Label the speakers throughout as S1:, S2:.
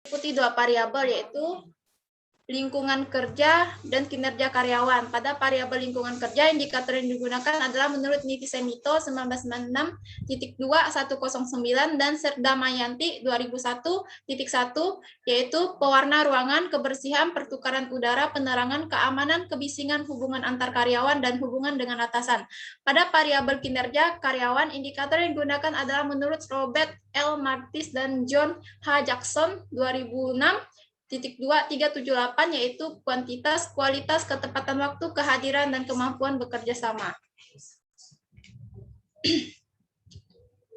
S1: meliputi dua variabel, yaitu lingkungan kerja dan kinerja karyawan. Pada variabel lingkungan kerja, indikator yang digunakan adalah menurut Niti Semito 1996.2.109 dan Serda Mayanti 2001.1, yaitu pewarna ruangan, kebersihan, pertukaran udara, penerangan, keamanan, kebisingan, hubungan antar karyawan, dan hubungan dengan atasan. Pada variabel kinerja karyawan, indikator yang digunakan adalah menurut Robert L. Martis dan John H. Jackson 2006.2378, yaitu kuantitas, kualitas, ketepatan waktu, kehadiran, dan kemampuan bekerja sama.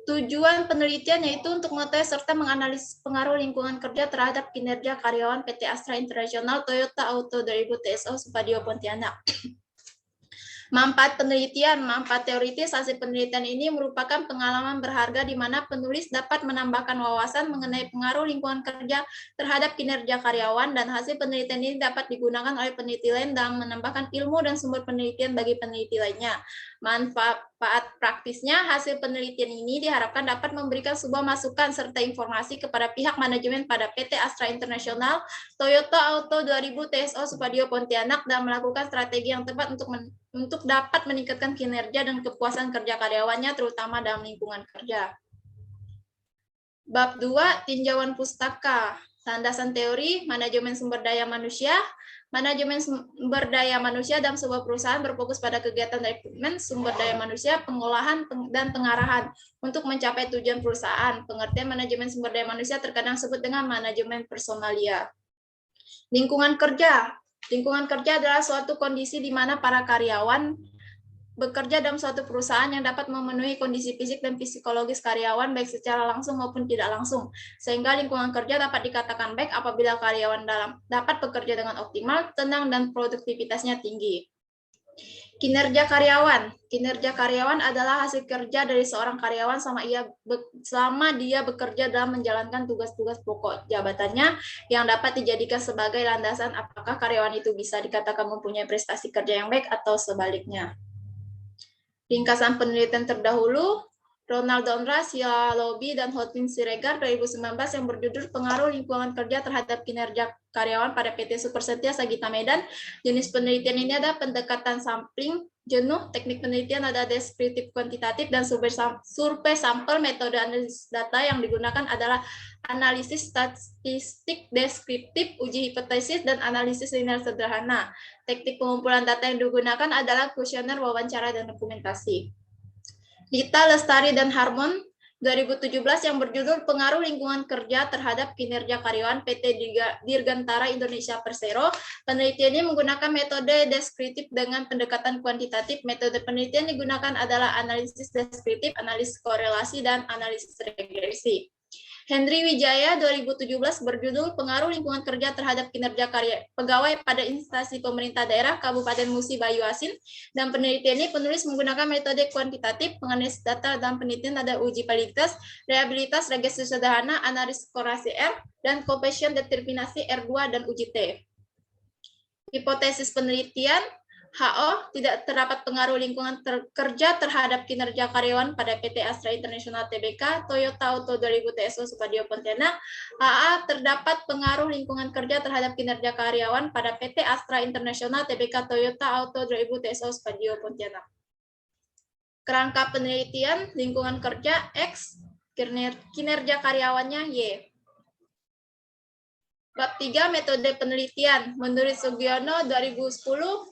S1: Tujuan penelitian yaitu untuk mengetahui serta menganalisis pengaruh lingkungan kerja terhadap kinerja karyawan PT Astra International Toyota Auto 2000 TSO Supadio Pontianak. Manfaat penelitian, manfaat teoritis hasil penelitian ini merupakan pengalaman berharga di mana penulis dapat menambahkan wawasan mengenai pengaruh lingkungan kerja terhadap kinerja karyawan, dan hasil penelitian ini dapat digunakan oleh peneliti lain dalam menambahkan ilmu dan sumber penelitian bagi peneliti lainnya. Manfaat praktisnya, hasil penelitian ini diharapkan dapat memberikan sebuah masukan serta informasi kepada pihak manajemen pada PT Astra International Toyota Auto 2000 TSO Supadio Pontianak dalam melakukan strategi yang tepat untuk dapat meningkatkan kinerja dan kepuasan kerja karyawannya, terutama dalam lingkungan kerja. Bab 2, tinjauan pustaka. Landasan teori, manajemen sumber daya manusia. Manajemen sumber daya manusia dalam sebuah perusahaan berfokus pada kegiatan rekrutmen sumber daya manusia, pengolahan, dan pengarahan untuk mencapai tujuan perusahaan. Pengertian manajemen sumber daya manusia terkadang disebut dengan manajemen personalia. Lingkungan kerja. Lingkungan kerja adalah suatu kondisi di mana para karyawan bekerja dalam suatu perusahaan yang dapat memenuhi kondisi fisik dan psikologis karyawan baik secara langsung maupun tidak langsung. Sehingga lingkungan kerja dapat dikatakan baik apabila karyawan dapat bekerja dengan optimal, tenang, dan produktivitasnya tinggi. Kinerja karyawan. Kinerja karyawan adalah hasil kerja dari seorang karyawan selama dia bekerja dalam menjalankan tugas-tugas pokok jabatannya yang dapat dijadikan sebagai landasan apakah karyawan itu bisa dikatakan mempunyai prestasi kerja yang baik atau sebaliknya. Ringkasan penelitian terdahulu, Ronald Donra, Sheila Lobby, dan Hotin Siregar 2019 yang berjudul Pengaruh Lingkungan Kerja Terhadap Kinerja Karyawan pada PT Super Setia Sagita Medan. Jenis penelitian ini ada pendekatan sampling jenuh, teknik penelitian ada deskriptif kuantitatif, dan survei sampel. Metode analisis data yang digunakan adalah analisis statistik deskriptif, uji hipotesis, dan analisis linear sederhana. Teknik pengumpulan data yang digunakan adalah kuesioner, wawancara, dan dokumentasi. Dita Lestari dan Harmon 2017 yang berjudul Pengaruh Lingkungan Kerja Terhadap Kinerja Karyawan PT Dirgantara Indonesia Persero. Penelitian ini menggunakan metode deskriptif dengan pendekatan kuantitatif. Metode penelitian digunakan adalah analisis deskriptif, analisis korelasi, dan analisis regresi. Henry Wijaya 2017 berjudul Pengaruh Lingkungan Kerja Terhadap Kinerja Pegawai pada Instansi Pemerintah Daerah Kabupaten Musi Bayu Asin. Dan penelitian ini penulis menggunakan metode kuantitatif, menganalisis data dan penelitian ada uji validitas, reliabilitas, regresi sederhana, analisis korelasi R, dan coefisien determinasi R2 dan uji T. Hipotesis penelitian, HO, tidak terdapat pengaruh lingkungan kerja terhadap kinerja karyawan pada PT Astra International Tbk, Toyota Auto 2000 TSO Supadio Pontianak. AA, terdapat pengaruh lingkungan kerja terhadap kinerja karyawan pada PT Astra International Tbk, Toyota Auto 2000 TSO Supadio Pontianak. Kerangka penelitian, lingkungan kerja X, kinerja karyawannya Y. Bab 3, metode penelitian. Menurut Sugiono 2010,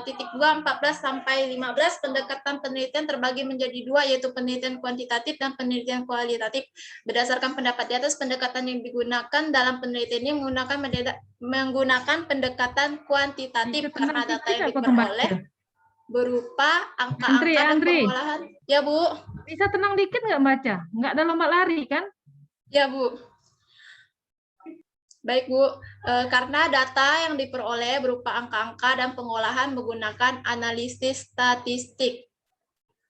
S1: titik 2, 14 sampai 15, pendekatan penelitian terbagi menjadi dua, yaitu penelitian kuantitatif dan penelitian kualitatif. Berdasarkan pendapat di atas, pendekatan yang digunakan dalam penelitian ini menggunakan pendekatan kuantitatif karena data yang diperoleh berupa angka-angka dan pengolahan. Ya, Bu.
S2: Bisa tenang dikit nggak baca? Nggak ada lomba lari, kan?
S1: Ya, Bu. Baik, Bu. Karena data yang diperoleh berupa angka-angka dan pengolahan menggunakan analisis statistik.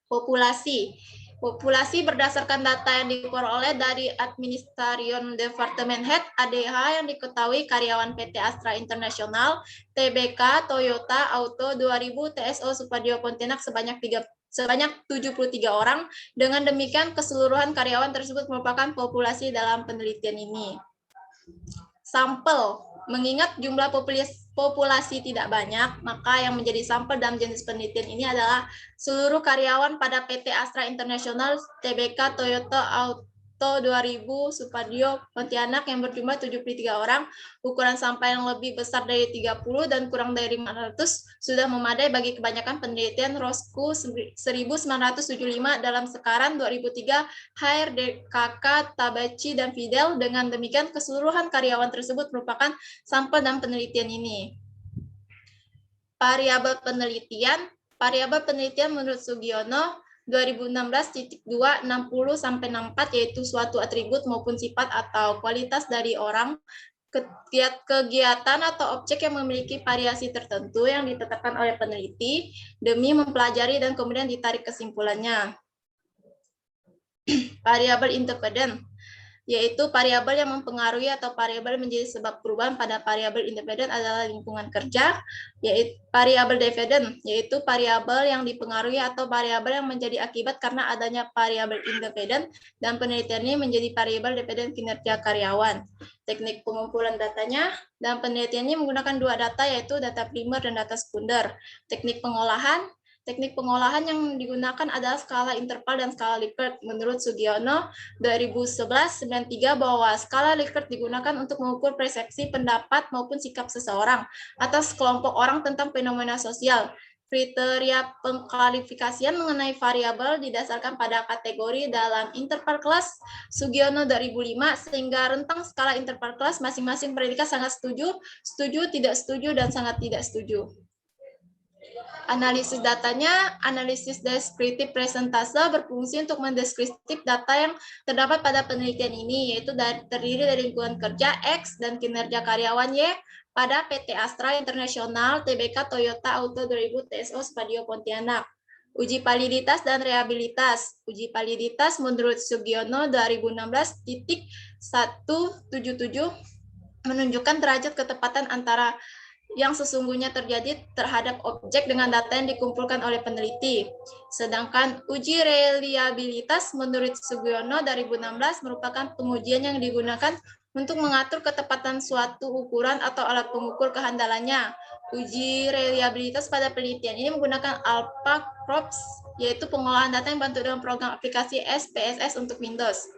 S1: Populasi. Populasi berdasarkan data yang diperoleh dari Administration Department Head (ADH) yang diketahui karyawan PT Astra International Tbk Toyota Auto 2000 TSO Supadio Pontianak sebanyak 73 orang. Dengan demikian keseluruhan karyawan tersebut merupakan populasi dalam penelitian ini. Sampel, mengingat jumlah populasi tidak banyak, maka yang menjadi sampel dalam jenis penelitian ini adalah seluruh karyawan pada PT Astra International Tbk Toyota Auto 2000 Supadio Pontianak yang berjumlah 73 orang, ukuran sampel yang lebih besar dari 30 dan kurang dari 500 sudah memadai bagi kebanyakan penelitian ROSCO 1975 dalam Sekaran 2003 HRDKK Tabaci dan Fidel. Dengan demikian keseluruhan karyawan tersebut merupakan sampel dalam penelitian ini. Variabel penelitian menurut Sugiono 2016.2 60-64 yaitu suatu atribut maupun sifat atau kualitas dari orang, kegiatan atau objek yang memiliki variasi tertentu yang ditetapkan oleh peneliti demi mempelajari dan kemudian ditarik kesimpulannya. Variabel independen yaitu variabel yang mempengaruhi atau variabel menjadi sebab perubahan pada variabel independen adalah lingkungan kerja, yaitu variabel dependen, yaitu variabel yang dipengaruhi atau variabel yang menjadi akibat karena adanya variabel independen, dan penelitian ini menjadi variabel dependen kinerja karyawan. Teknik pengumpulan datanya, dan penelitian ini menggunakan dua data, yaitu data primer dan data sekunder. Teknik pengolahan yang digunakan adalah skala interval dan skala Likert. Menurut Sugiono 2011-93 bahwa skala Likert digunakan untuk mengukur persepsi, pendapat, maupun sikap seseorang atas kelompok orang tentang fenomena sosial. Kriteria pengklarifikasian mengenai variabel didasarkan pada kategori dalam interval kelas Sugiono 2005, sehingga rentang skala interval kelas masing-masing predikat sangat setuju, setuju, tidak setuju, dan sangat tidak setuju. Analisis datanya, analisis deskriptif presentase berfungsi untuk mendeskriptif data yang terdapat pada penelitian ini, yaitu terdiri dari lingkungan kerja X dan kinerja karyawan Y pada PT Astra International Tbk Toyota Auto 2000 TSO Supadio Pontianak. Uji validitas dan rehabilitas. Uji validitas menurut Sugiono 2016.177 menunjukkan derajat ketepatan antara yang sesungguhnya terjadi terhadap objek dengan data yang dikumpulkan oleh peneliti. Sedangkan uji reliabilitas menurut Sugiono 2016 merupakan pengujian yang digunakan untuk mengatur ketepatan suatu ukuran atau alat pengukur kehandalannya. Uji reliabilitas pada penelitian ini menggunakan Alpha Crops, yaitu pengolahan data yang bantu dalam program aplikasi SPSS untuk Windows.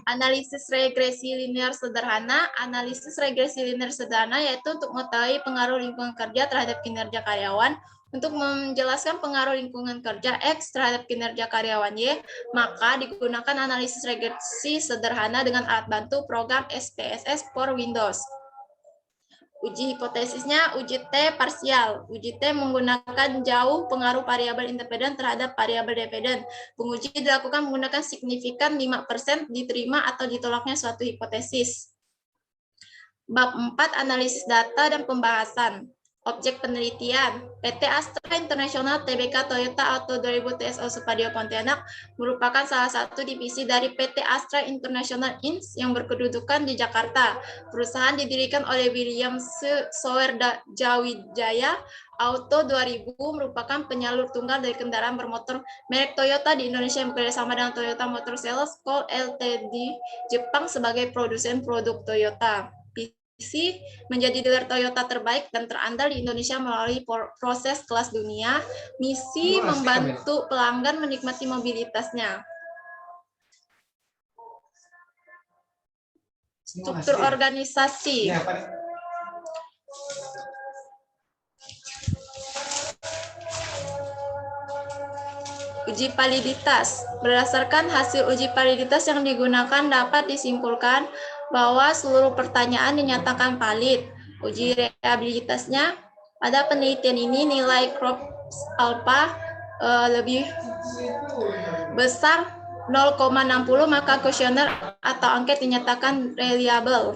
S1: Analisis regresi linear sederhana. Analisis regresi linear sederhana yaitu untuk mengetahui pengaruh lingkungan kerja terhadap kinerja karyawan. Untuk menjelaskan pengaruh lingkungan kerja X terhadap kinerja karyawan Y, maka digunakan analisis regresi sederhana dengan alat bantu program SPSS for Windows. Uji hipotesisnya, uji T parsial. Uji T menggunakan jauh pengaruh variabel independen terhadap variabel dependen. Penguji dilakukan menggunakan signifikan 5% diterima atau ditolaknya suatu hipotesis. Bab 4, analisis data dan pembahasan. Objek penelitian, PT Astra International Tbk Toyota Auto 2000 TSO Supadio Pontianak merupakan salah satu divisi dari PT Astra International Inc. yang berkedudukan di Jakarta. Perusahaan didirikan oleh William Soerjawijaya. Auto 2000 merupakan penyalur tunggal dari kendaraan bermotor merek Toyota di Indonesia yang bekerjasama dengan Toyota Motor Sales Co. Ltd. Jepang sebagai produsen produk Toyota. Misi menjadi dealer Toyota terbaik dan terandal di Indonesia melalui proses kelas dunia. Misi membantu pelanggan menikmati mobilitasnya. Struktur organisasi. Uji validitas. Berdasarkan hasil uji validitas yang digunakan dapat disimpulkan bahwa seluruh pertanyaan dinyatakan valid. Uji reliabilitasnya, pada penelitian ini nilai Crops alpha lebih besar 0,60, maka kuesioner atau angket dinyatakan reliable.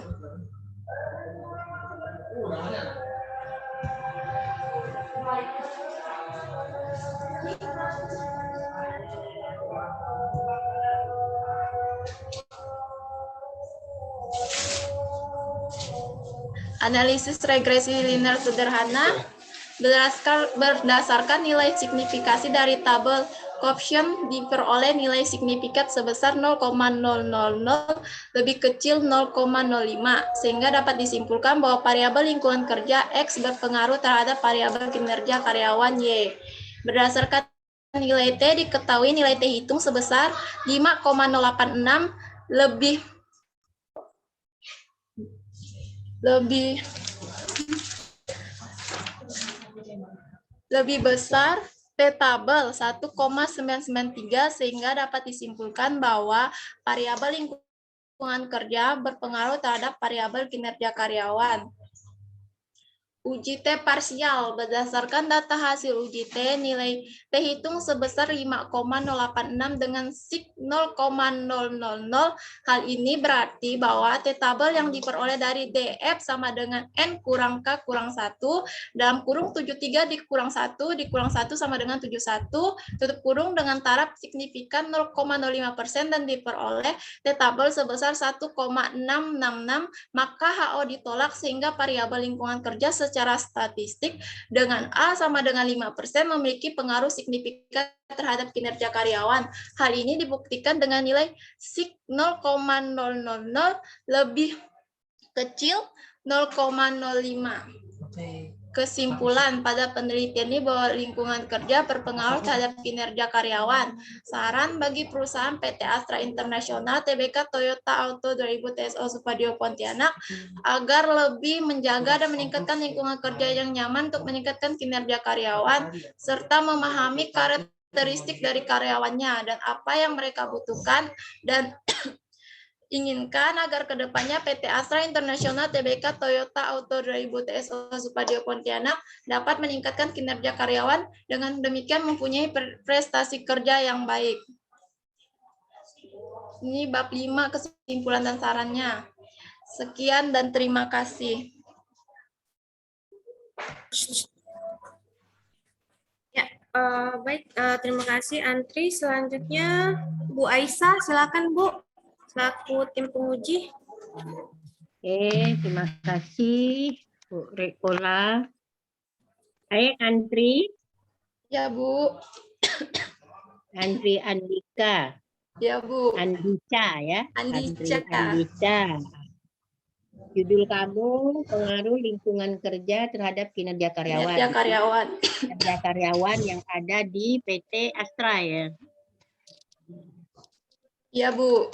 S1: Analisis regresi linear sederhana berdasarkan nilai signifikasi dari tabel koefisien diperoleh nilai signifikan sebesar 0,000 lebih kecil 0,05, sehingga dapat disimpulkan bahwa variabel lingkungan kerja X berpengaruh terhadap variabel kinerja karyawan Y. Berdasarkan nilai T diketahui nilai T hitung sebesar 5,086 lebih besar T tabel 1,993, sehingga dapat disimpulkan bahwa variabel lingkungan kerja berpengaruh terhadap variabel kinerja karyawan. Uji T parsial. Berdasarkan data hasil uji T, nilai T hitung sebesar 5,086 dengan sig 0,000. Hal ini berarti bahwa T tabel yang diperoleh dari DF sama dengan N kurang K kurang 1, dalam kurung 73 dikurang 1, dikurang 1 sama dengan 71, tutup kurung dengan taraf signifikan 0,05% dan diperoleh T tabel sebesar 1,666, maka HO ditolak sehingga variabel lingkungan kerja secara statistik dengan A sama dengan 5% memiliki pengaruh signifikan terhadap kinerja karyawan. Hal ini dibuktikan dengan nilai sig 0,000 lebih kecil 0,05. Kesimpulan pada penelitian ini bahwa lingkungan kerja berpengaruh terhadap kinerja karyawan. Saran bagi perusahaan PT Astra Internasional, TBK, Toyota Auto 2000 TSO Supadio Pontianak agar lebih menjaga dan meningkatkan lingkungan kerja yang nyaman untuk meningkatkan kinerja karyawan serta memahami karakteristik dari karyawannya dan apa yang mereka butuhkan dan inginkan agar kedepannya PT Astra Internasional, TBK, Toyota Auto 2000 TSO Supadio Pontianak dapat meningkatkan kinerja karyawan, dengan demikian mempunyai prestasi kerja yang baik. Ini bab 5 kesimpulan dan sarannya. Sekian dan terima kasih.
S3: Ya, baik, terima kasih Antri. Selanjutnya Bu Aisyah, silakan Bu, selaku tim penguji.
S4: Oke, terima kasih Bu Rekola. Saya Antri.
S1: Ya, Bu.
S4: Antri Andika.
S1: Ya, Bu.
S4: Andica ya.
S1: Andica.
S4: Antri Andica. Judul kamu pengaruh lingkungan kerja terhadap kinerja karyawan.
S1: Kinerja karyawan.
S4: Kinerja karyawan yang ada di PT Astra ya.
S1: Ya, Bu.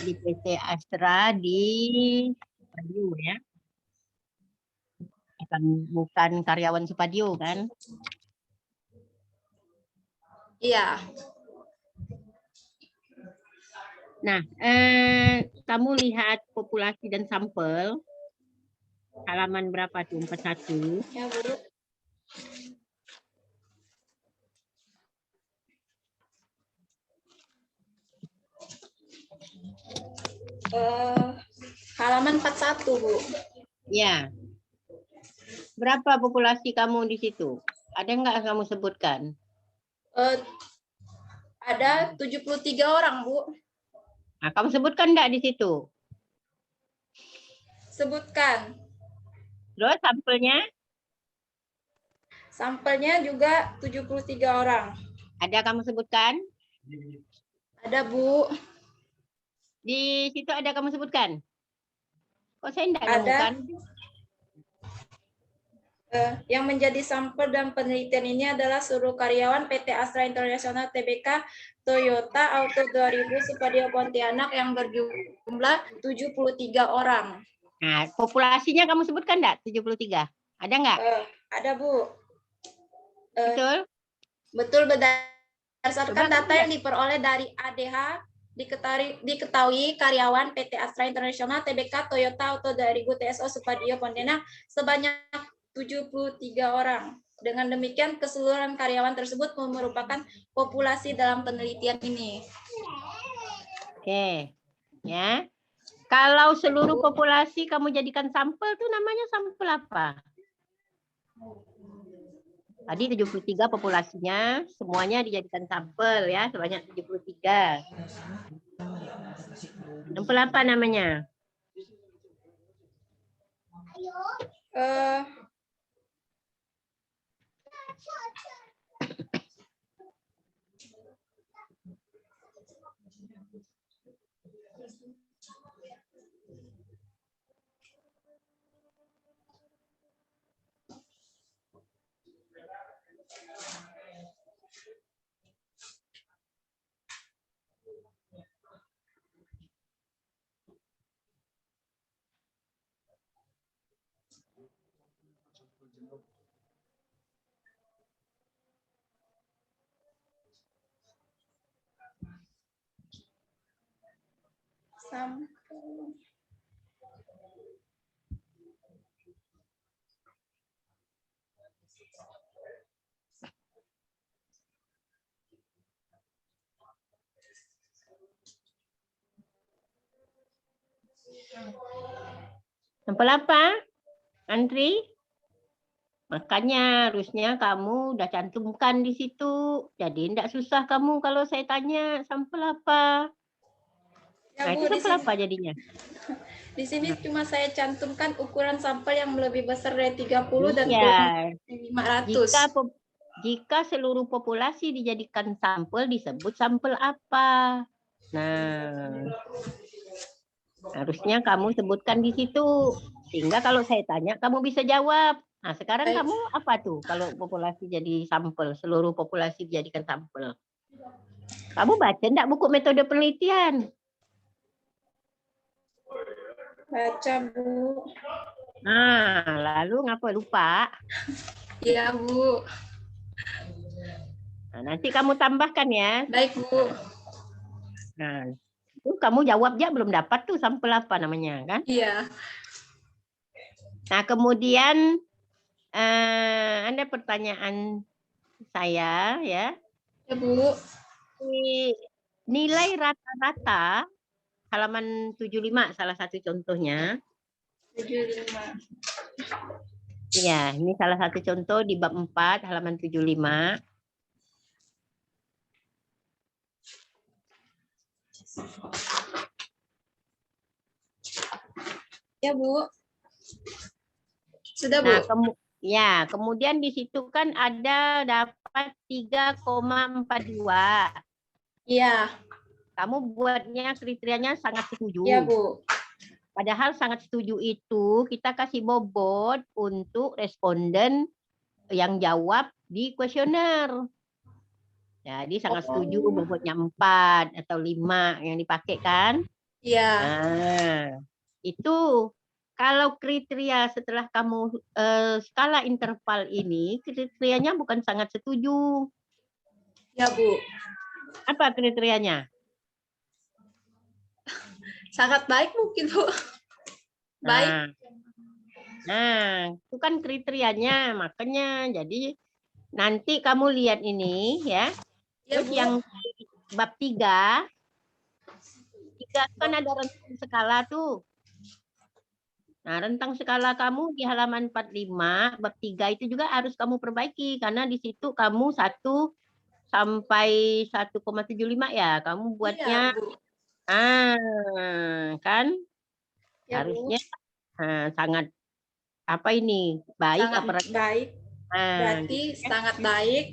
S4: Di PT Astra di Supadio ya. Bukan karyawan Supadio kan?
S1: Iya.
S4: Nah, kamu lihat populasi dan sampel halaman berapa tuh? 41.
S1: Ya, Bu. Halaman 41, Bu.
S4: Ya. Berapa populasi kamu di situ? Ada nggak kamu sebutkan?
S1: Ada 73 orang, Bu.
S4: Nah, kamu sebutkan nggak di situ?
S1: Sebutkan.
S4: Terus sampelnya?
S1: Sampelnya juga 73 orang.
S4: Ada kamu sebutkan?
S1: Ada, Bu.
S4: Di situ ada kamu sebutkan? Kok saya tidak
S1: Ada.
S4: nemukan?
S1: Yang menjadi sampel dan penelitian ini adalah seluruh karyawan PT Astra Internasional TBK Toyota Auto 2000 Supadio Pontianak yang berjumlah 73 orang.
S4: Nah, populasinya kamu sebutkan enggak? 73. Ada enggak?
S1: Ada, Bu.
S4: Betul?
S1: Betul, berdasarkan data yang diperoleh dari ADH, diketahui karyawan PT Astra Internasional TBK Toyota Auto 2000 TSO Supadio Pontianak sebanyak 73 orang. Dengan demikian, keseluruhan karyawan tersebut merupakan populasi dalam penelitian ini.
S4: Oke. Ya. Kalau seluruh populasi kamu jadikan sampel tuh namanya sampel apa? Tadi 73 populasinya, semuanya dijadikan sampel ya, sebanyak 73. Sampel apa namanya?
S1: Sampel.
S4: Sampel apa, Andri? Makanya harusnya kamu udah cantumkan di situ. Jadi enggak susah kamu kalau saya tanya sampel apa.
S1: Ya,
S4: Nah,
S1: Bu,
S4: itu sampel apa jadinya?
S1: di sini cuma saya cantumkan ukuran sampel yang lebih besar dari 30 dan
S4: Iya,
S1: kurang dari 500.
S4: jika seluruh populasi dijadikan sampel disebut sampel apa? Nah, harusnya kamu sebutkan di situ. Sehingga kalau saya tanya kamu bisa jawab. Nah, sekarang
S1: Baik.
S4: kamu apa tuh kalau populasi jadi sampel, seluruh populasi dijadikan sampel? Kamu baca enggak buku metode penelitian?
S1: Baca, Bu.
S4: Nah, lalu ngapa lupa?
S1: Iya, Bu.
S4: Nah, nanti kamu tambahkan ya.
S1: Baik, Bu.
S4: Nah, itu kamu jawab aja belum dapat tuh sampel apa namanya kan?
S1: Iya.
S4: Nah, kemudian ada pertanyaan saya ya.
S1: Ya, Bu.
S4: Nilai rata-rata halaman 75 salah satu contohnya.
S1: 75.
S4: Ya, ini salah satu contoh di bab 4 halaman 75.
S1: Ya, Bu. Sudah,
S4: Nah,
S1: Bu.
S4: kemudian di situ kan ada dapat 3,42.
S1: Iya.
S4: Kamu buatnya kriterianya sangat setuju.
S1: Ya, Bu.
S4: Padahal sangat setuju itu kita kasih bobot untuk responden yang jawab di kuesioner. Jadi sangat setuju bobotnya 4 atau 5 yang dipakai kan.
S1: Iya.
S4: Nah, itu kalau kriteria setelah kamu skala interval ini, kriterianya bukan sangat setuju.
S1: Ya, Bu.
S4: Apa kriterianya?
S1: Sangat baik mungkin, Bu. Baik.
S4: Nah, itu kan kriterianya. Makanya jadi nanti kamu lihat ini ya.
S1: Ya,
S4: Terus
S1: Bu.
S4: yang bab 3 kan ada rentang skala tuh. Nah, rentang skala kamu di halaman 45, bab 3 itu juga harus kamu perbaiki. Karena di situ kamu 1 sampai 1,75 ya. Kamu buatnya,
S1: Iya, Bu.
S4: kan
S1: Ya, Bu.
S4: harusnya sangat apa ini, baik
S1: Sangat
S4: apa rendah.
S1: baik. Berarti sangat baik.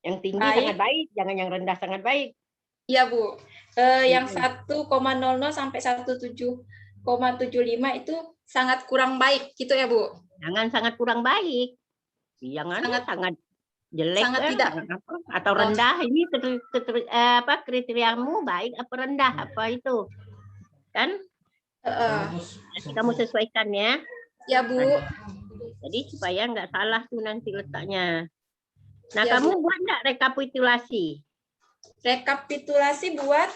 S4: Yang tinggi
S1: Baik.
S4: sangat baik, jangan yang rendah sangat baik.
S1: Iya, Bu. Yang 1,00 sampai 17,75 itu sangat kurang baik, gitu ya, Bu?
S4: Jangan sangat kurang baik. Jangan sangat jelek
S1: sangat tidak.
S4: Atau rendah. Ini kriteriamu baik apa rendah apa itu. Kan? Nanti kamu sesuaikan ya.
S1: Ya, Bu.
S4: Jadi supaya nggak salah tuh nanti letaknya. Nah,
S1: Ya,
S4: kamu
S1: Bu.
S4: buat nggak rekapitulasi?
S1: Rekapitulasi buat?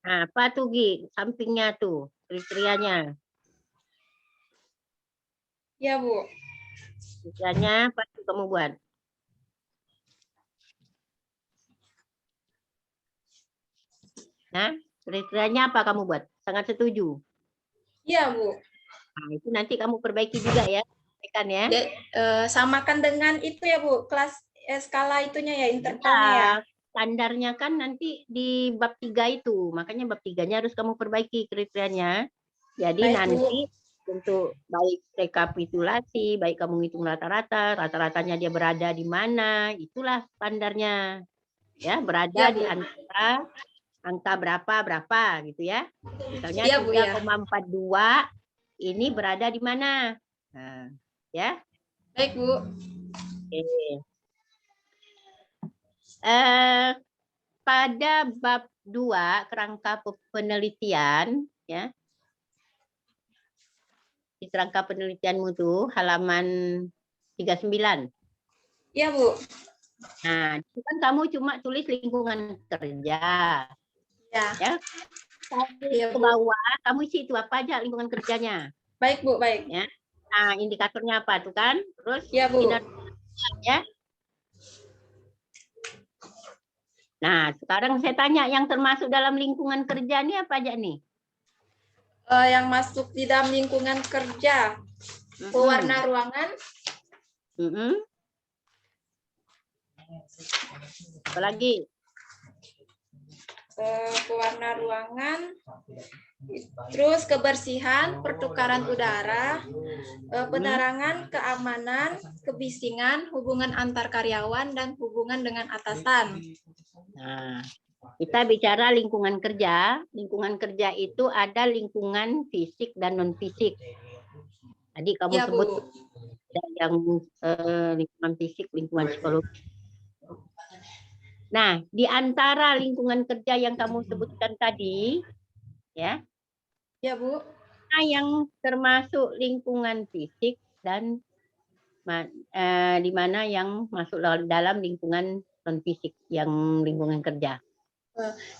S4: Nah, apa tuh, Gi? Sampingnya tuh, kriterianya.
S1: Ya, Bu.
S4: Kriterianya apa tuh kamu buat? Nah, kriterianya apa kamu buat? Sangat setuju?
S1: Iya, Bu.
S4: Nah, itu nanti kamu perbaiki juga ya. Ya.
S1: Samakan dengan itu ya, Bu, kelas skala itunya ya, intervalnya ya.
S4: Standarnya kan nanti di bab 3 itu. Makanya bab 3-nya harus kamu perbaiki kriterianya. Jadi baik, nanti Bu. Untuk baik rekapitulasi, baik kamu ngitung rata-rata, rata-ratanya dia berada di mana, itulah standarnya. Ya, berada ya, di antara angka berapa gitu ya. Misalnya ya, 3,42 ini berada di mana? Nah, ya.
S1: Baik, Bu.
S4: Oke. Pada bab 2 kerangka penelitian ya. di kerangka penelitianmu tuh halaman 39.
S1: Iya, Bu.
S4: Nah, itu kan kamu cuma tulis lingkungan kerja.
S1: Ya.
S4: Ya.
S1: Iya,
S4: Ke
S1: Bu.
S4: bawah, kamu isi itu apa aja lingkungan kerjanya.
S1: Baik, Bu, baik.
S4: Ya. Nah, indikatornya apa tuh kan? Terus
S1: Iya, Bu.
S4: ya. Nah, sekarang saya tanya yang termasuk dalam lingkungan kerja ini apa aja nih?
S1: Yang masuk di dalam lingkungan kerja, pewarna ruangan,
S4: apa lagi?
S1: pewarna ruangan, terus kebersihan, pertukaran udara, penerangan, keamanan, kebisingan, hubungan antar karyawan, dan hubungan dengan atasan.
S4: Nah, kita bicara lingkungan kerja. Lingkungan kerja itu ada lingkungan fisik dan non fisik. Tadi kamu
S1: Ya,
S4: sebut
S1: Bu.
S4: ada yang lingkungan fisik, lingkungan psikologi. Nah, di antara lingkungan kerja yang kamu sebutkan tadi, ya,
S1: Ya, Bu.
S4: yang termasuk lingkungan fisik dan di mana yang masuk dalam lingkungan non fisik, yang lingkungan kerja.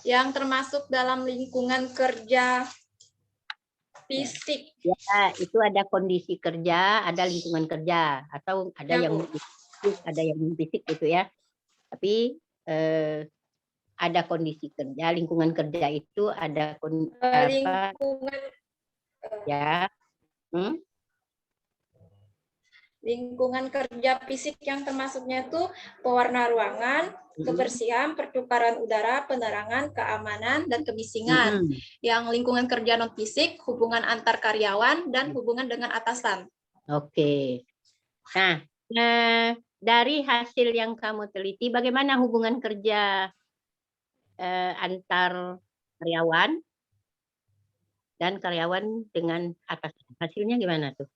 S1: Yang termasuk dalam lingkungan kerja fisik.
S4: Ya, itu ada kondisi kerja, ada lingkungan kerja, atau ada
S1: Ya,
S4: yang
S1: Bu.
S4: fisik, ada yang non fisik gitu ya. Tapi ada kondisi kerja, lingkungan kerja itu ada
S1: Lingkungan
S4: ya.
S1: Lingkungan kerja fisik yang termasuknya itu pewarna ruangan, kebersihan, pertukaran udara, penerangan, keamanan, dan kebisingan. Yang lingkungan kerja non fisik, hubungan antar karyawan, dan hubungan dengan atasan.
S4: Oke. Nah, dari hasil yang kamu teliti, bagaimana hubungan kerja antar karyawan dan karyawan dengan atasan? Hasilnya gimana tuh?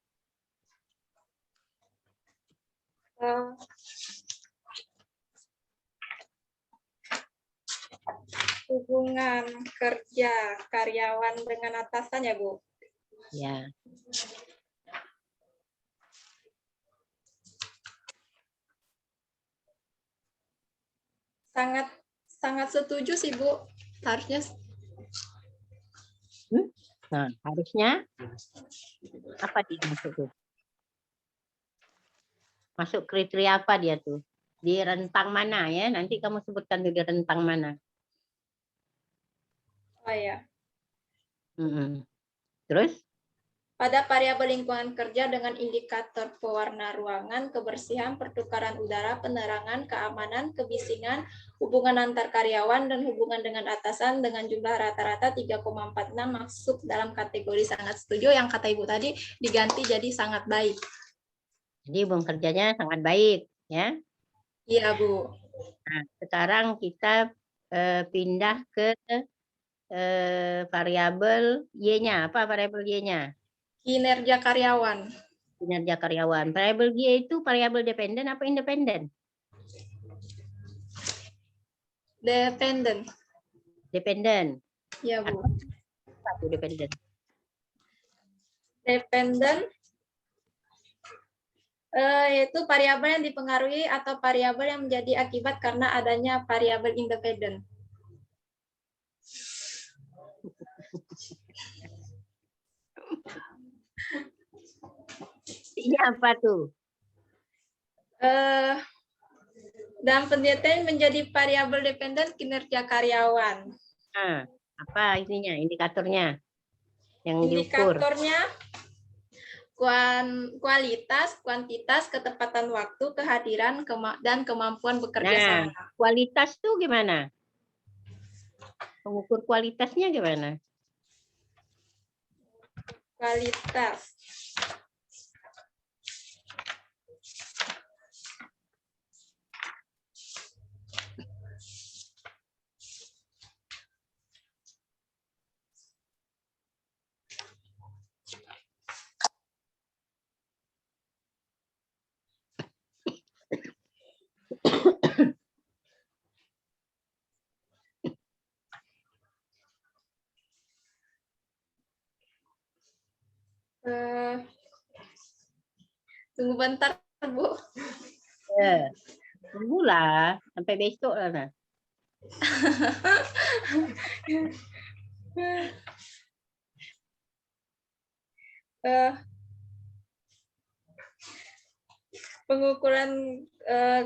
S1: Hubungan kerja karyawan dengan atasan ya, Bu?
S4: Ya.
S1: Sangat setuju sih, Bu. Harusnya.
S4: Nah, harusnya apa dia masuk tuh? Masuk kriteria apa dia tuh? Di rentang mana ya? Nanti kamu sebutkan tuh di rentang mana.
S1: Oh ya.
S4: Terus?
S1: Pada variabel lingkungan kerja dengan indikator pewarna ruangan, kebersihan, pertukaran udara, penerangan, keamanan, kebisingan, hubungan antar karyawan, dan hubungan dengan atasan dengan jumlah rata-rata 3,46 masuk dalam kategori sangat setuju, yang kata Ibu tadi diganti jadi sangat baik.
S4: Jadi hubungan kerjanya sangat baik, ya?
S1: Iya, Bu.
S4: Nah, sekarang kita pindah ke variabel Y-nya. Apa variabel Y-nya?
S1: Kinerja karyawan.
S4: Kinerja karyawan. Variabel Y itu variabel dependen apa independen?
S1: Dependen.
S4: Dependen.
S1: Iya, Bu.
S4: Satu dependen.
S1: Dependen yaitu variabel yang dipengaruhi atau variabel yang menjadi akibat karena adanya variabel independen.
S4: Ini apa tuh?
S1: Dan penelitian menjadi variabel dependen kinerja karyawan.
S4: Nah, apa ininya, indikatornya? Yang diukur.
S1: Indikatornya kualitas, kuantitas, ketepatan waktu, kehadiran, dan kemampuan bekerja sama.
S4: Kualitas tuh gimana? Mengukur kualitasnya gimana?
S1: Kualitas. Eh, tunggu bentar, Bu.
S4: Tunggulah sampai besok lah. Nah.
S1: Eh, pengukuran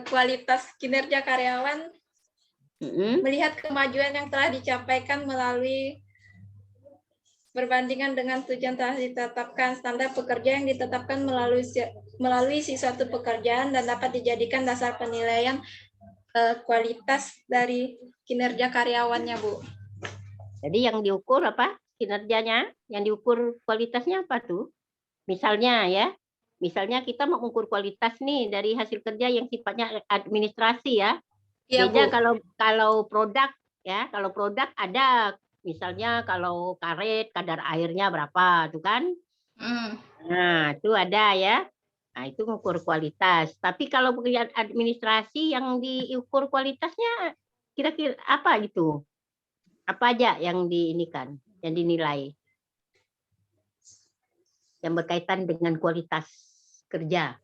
S1: kualitas kinerja karyawan melihat kemajuan yang telah dicapaikan melalui berbandingan dengan tujuan telah ditetapkan, standar pekerja yang ditetapkan melalui si suatu pekerjaan dan dapat dijadikan dasar penilaian kualitas dari kinerja karyawannya, Bu.
S4: Jadi yang diukur apa? Kinerjanya, yang diukur kualitasnya apa tuh? Misalnya ya, misalnya kita mengukur kualitas nih dari hasil kerja yang sifatnya administrasi ya.
S1: Iya,
S4: Beda
S1: Bu.
S4: kalau produk ya, kalau produk ada misalnya kalau karet kadar airnya berapa tuh kan? Nah, itu ada ya. Nah, itu mengukur kualitas. Tapi kalau pekerjaan administrasi yang diukur kualitasnya kira-kira apa gitu? Apa aja yang diinikan, yang dinilai? Yang berkaitan dengan kualitas kerja.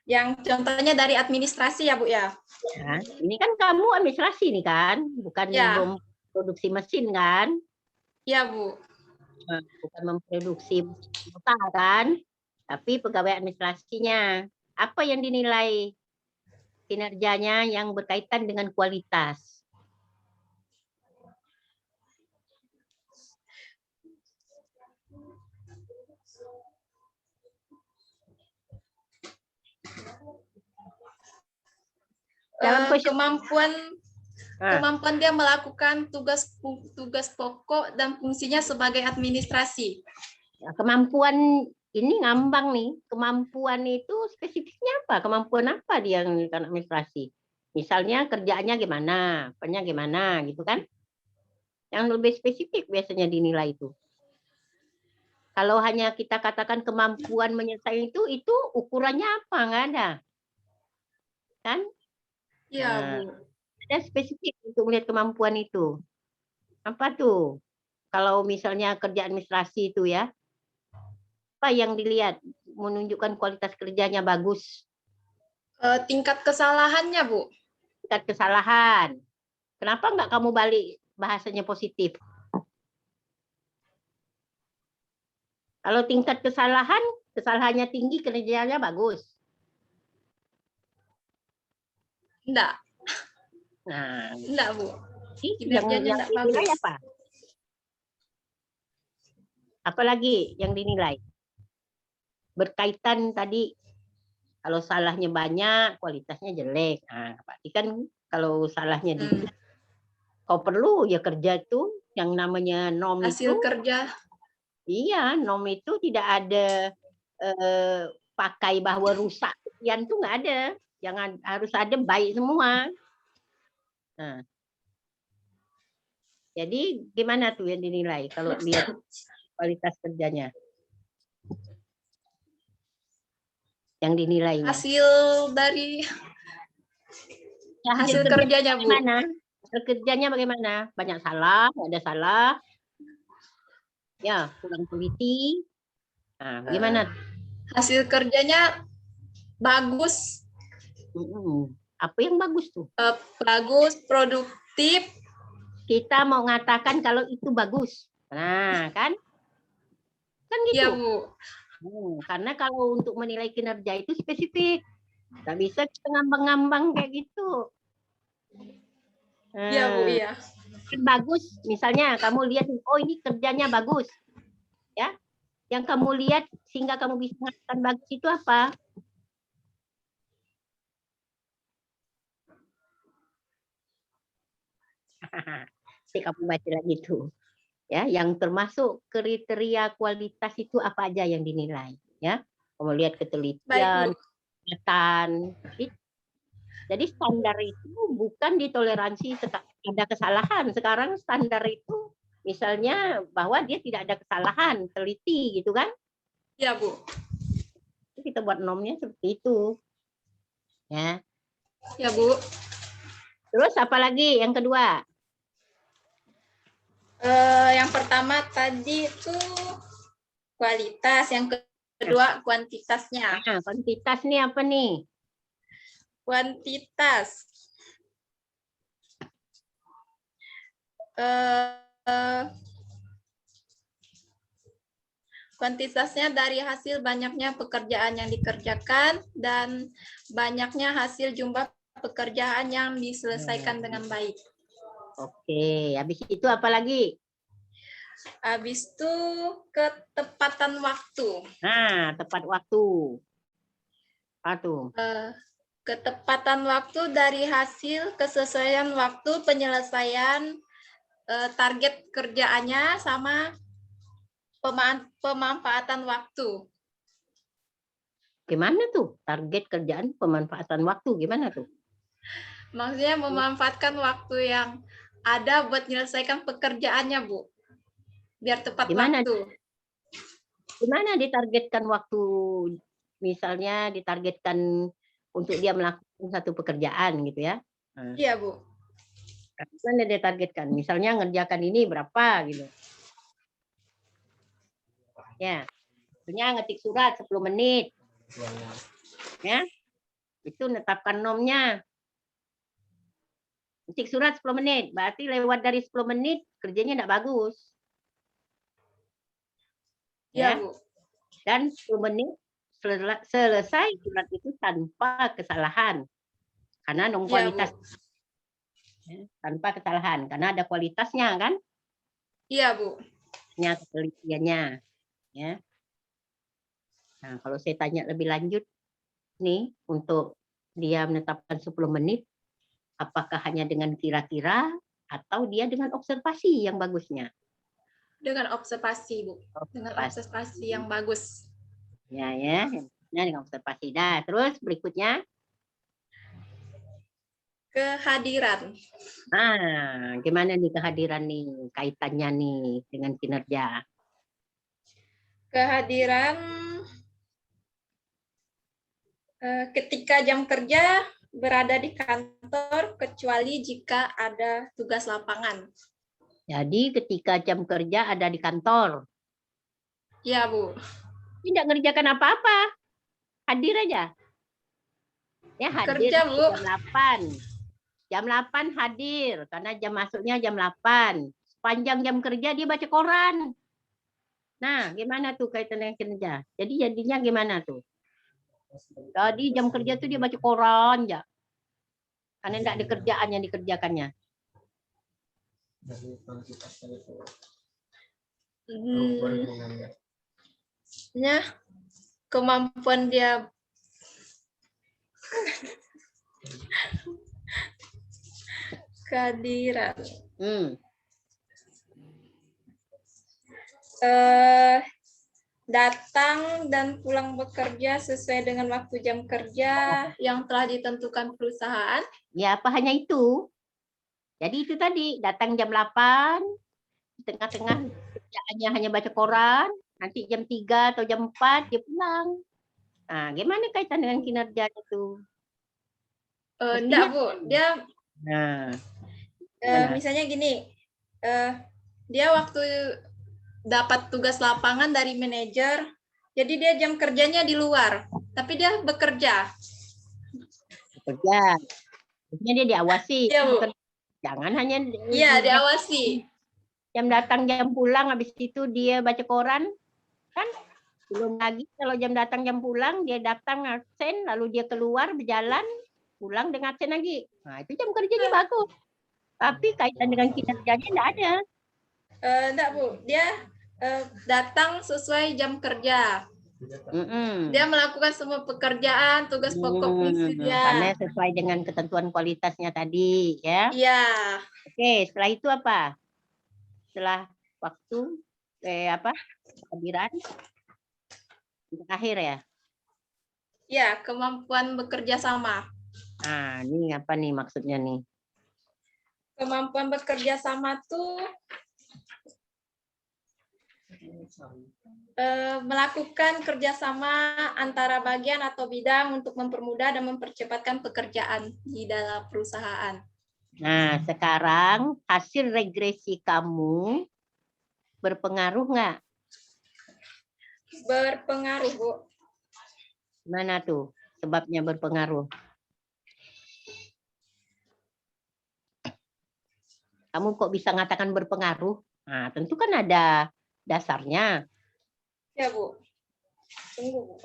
S1: Yang contohnya dari administrasi ya, Bu ya?
S4: Ya, ini kan kamu administrasi nih kan, bukan
S1: Ya.
S4: memproduksi mesin kan?
S1: Iya, Bu.
S4: Bukan memproduksi motor kan, tapi pegawai administrasinya. Apa yang dinilai kinerjanya yang berkaitan dengan kualitas?
S1: Kemampuan dia melakukan tugas pokok dan fungsinya sebagai administrasi.
S4: Kemampuan ini ngambang nih. Kemampuan itu spesifiknya apa? Kemampuan apa dia yang administrasi? Misalnya kerjaannya gimana, apanya gimana gitu kan? Yang lebih spesifik biasanya dinilai itu. Kalau hanya kita katakan kemampuan menyelesaikan itu ukurannya apa? Nggak ada. Kan?
S1: Iya, Bu.
S4: Ada spesifik untuk melihat kemampuan itu. Apa tuh? Kalau misalnya kerja administrasi itu ya, apa yang dilihat menunjukkan kualitas kerjanya bagus?
S1: Tingkat kesalahannya, Bu.
S4: Tingkat kesalahan. Kenapa nggak kamu balik bahasanya positif? Kalau tingkat kesalahannya tinggi, kerjanya bagus.
S1: Enggak.
S4: Nah,
S1: enggak, Bu.
S4: Yang dinilai apa? Apalagi yang dinilai? Berkaitan tadi, kalau salahnya banyak, kualitasnya jelek. Nah, berarti kan kalau salahnya dikit, kau perlu ya kerja itu, yang namanya norm
S1: hasil
S4: itu.
S1: Kerja.
S4: Iya, norm itu tidak ada pakai bahwa rusak sekian tuh nggak ada. Jangan harus ada baik semua. Nah, jadi gimana tuh yang dinilai kalau lihat kualitas kerjanya? Yang dinilainya.
S1: Hasil dari
S4: hasil
S1: kerjanya, Bu.
S4: Bagaimana? Hasil kerjanya bagaimana? Banyak salah, nggak ada salah. Ya, kurang teliti. Nah, bagaimana?
S1: Hasil kerjanya bagus.
S4: Apa yang bagus tuh?
S1: Bagus, produktif.
S4: Kita mau ngatakan kalau itu bagus. Nah, kan? Kan gitu.
S1: Iya, Bu.
S4: Karena kalau untuk menilai kinerja itu spesifik. Nggak bisa kita ngambang-ngambang kayak gitu.
S1: Iya, Bu, iya.
S4: Bagus, misalnya kamu lihat, oh ini kerjanya bagus. Ya, yang kamu lihat sehingga kamu bisa mengatakan bagus itu apa? Kamu baca lagi tuh. Ya, yang termasuk kriteria kualitas itu apa aja yang dinilai, ya? Kamu lihat ketelitian, kesehatan. Jadi standar itu bukan ditoleransi ada kesalahan. Sekarang standar itu misalnya bahwa dia tidak ada kesalahan, teliti gitu kan?
S1: Iya, Bu.
S4: Kita buat normnya seperti itu. Ya.
S1: Ya, Bu.
S4: Terus apa lagi yang kedua?
S1: Yang pertama tadi itu kualitas, yang kedua kuantitasnya.
S4: Nah, kuantitas nih apa nih?
S1: Kuantitas. Kuantitasnya dari hasil banyaknya pekerjaan yang dikerjakan dan banyaknya hasil jumlah pekerjaan yang diselesaikan dengan baik.
S4: Oke, habis itu apa lagi?
S1: Habis itu ketepatan waktu.
S4: Nah, tepat waktu. Apa tuh?
S1: Ketepatan waktu dari hasil kesesuaian waktu penyelesaian target kerjaannya sama pemanfaatan waktu.
S4: Gimana tuh? Target kerjaan pemanfaatan waktu gimana tuh?
S1: Maksudnya memanfaatkan waktu yang ada buat menyelesaikan pekerjaannya, Bu. Biar tepat
S4: Gimana?
S1: waktu.
S4: Gimana ditargetkan waktu? Misalnya ditargetkan untuk dia melakukan satu pekerjaan gitu ya.
S1: Iya, Bu.
S4: Gimana ditargetkan? Misalnya ngerjakan ini berapa gitu. Ya. Misalnya ngetik surat 10 menit. Ya. Itu netapkan nomnya. Ngetik surat 10 menit. Berarti lewat dari 10 menit kerjanya tidak bagus.
S1: Iya,
S4: Ya.
S1: Bu.
S4: Dan 10 menit selesai surat itu tanpa kesalahan. Karena non kualitas. Ya, tanpa kesalahan. Karena ada kualitasnya kan.
S1: Iya, Bu.
S4: Penelitiannya. Ya. Nah, kalau saya tanya lebih lanjut nih untuk dia menetapkan 10 menit, apakah hanya dengan kira-kira atau dia dengan observasi yang bagusnya?
S1: Dengan observasi, Bu. Dengan observasi yang bagus.
S4: Ya, dengan observasi. Nah, terus berikutnya
S1: Kehadiran.
S4: Nah, gimana nih kehadiran nih kaitannya nih dengan kinerja?
S1: Kehadiran ketika jam kerja berada di kantor kecuali jika ada tugas lapangan.
S4: Jadi ketika jam kerja ada di kantor.
S1: Ya, Bu.
S4: Tidak ngerjakan apa-apa. Hadir aja. Ya, hadir
S1: Kerja, Bu.
S4: jam 8. Jam 8 hadir karena jam masuknya jam 8. Sepanjang jam kerja dia baca koran. Nah, gimana tuh kaitan dengan kinerja? Jadi jadinya gimana tuh? Jadi jam kerja tuh dia baca koran ya. Karena tidak ada kerjaan yang dikerjakannya.
S1: Ya, kemampuan dia kehadiran. Datang dan pulang bekerja sesuai dengan waktu jam kerja yang telah ditentukan perusahaan.
S4: Ya, apa hanya itu? Jadi itu tadi, datang jam 8, tengah-tengah kerjaannya hanya baca koran, nanti jam 3 atau jam 4 dia pulang. Nah, gimana kaitan dengan kinerja itu?
S1: Enggak, Bu. Dia misalnya gini, dia waktu dapat tugas lapangan dari manajer, jadi dia jam kerjanya di luar, tapi dia bekerja.
S4: Bekerja. Maksudnya dia diawasi.
S1: Iya, Bu.
S4: Jangan hanya
S1: diawasi.
S4: Jam datang jam pulang, habis itu dia baca koran, kan? Belum lagi kalau jam datang jam pulang, dia datang absen, lalu dia keluar berjalan, pulang dengan absen lagi. Nah, itu jam kerjanya bagus. Tapi kaitan dengan kinerjanya tidak ada.
S1: Enggak, Bu. Dia datang sesuai jam kerja. Dia melakukan semua pekerjaan, tugas pokok fungsi dia.
S4: Karena sesuai dengan ketentuan kualitasnya tadi, ya.
S1: Iya.
S4: Oke, setelah itu apa? Setelah waktu kehadiran terakhir ya?
S1: Ya, kemampuan bekerja sama.
S4: Nah, ini apa nih maksudnya nih?
S1: Kemampuan bekerja sama tuh melakukan kerjasama antara bagian atau bidang untuk mempermudah dan mempercepatkan pekerjaan di dalam perusahaan.
S4: Nah, sekarang hasil regresi kamu berpengaruh nggak?
S1: Berpengaruh, Bu.
S4: Mana tuh sebabnya berpengaruh? Kamu kok bisa mengatakan berpengaruh? Nah, tentu kan ada dasarnya.
S1: Ya, Bu. Tunggu, Bu.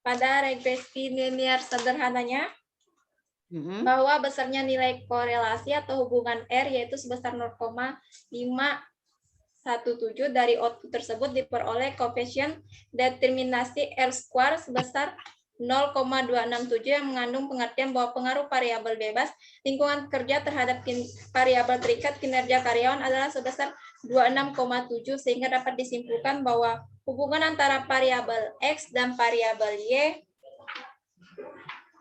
S1: Pada regresi linear sederhananya, bahwa besarnya nilai korelasi atau hubungan R yaitu sebesar 0,517 dari output tersebut diperoleh koefisien determinasi R square sebesar 0,267 yang mengandung pengertian bahwa pengaruh variabel bebas lingkungan kerja terhadap variabel terikat kinerja karyawan adalah sebesar 26,7 sehingga dapat disimpulkan bahwa hubungan antara variabel X dan variabel Y.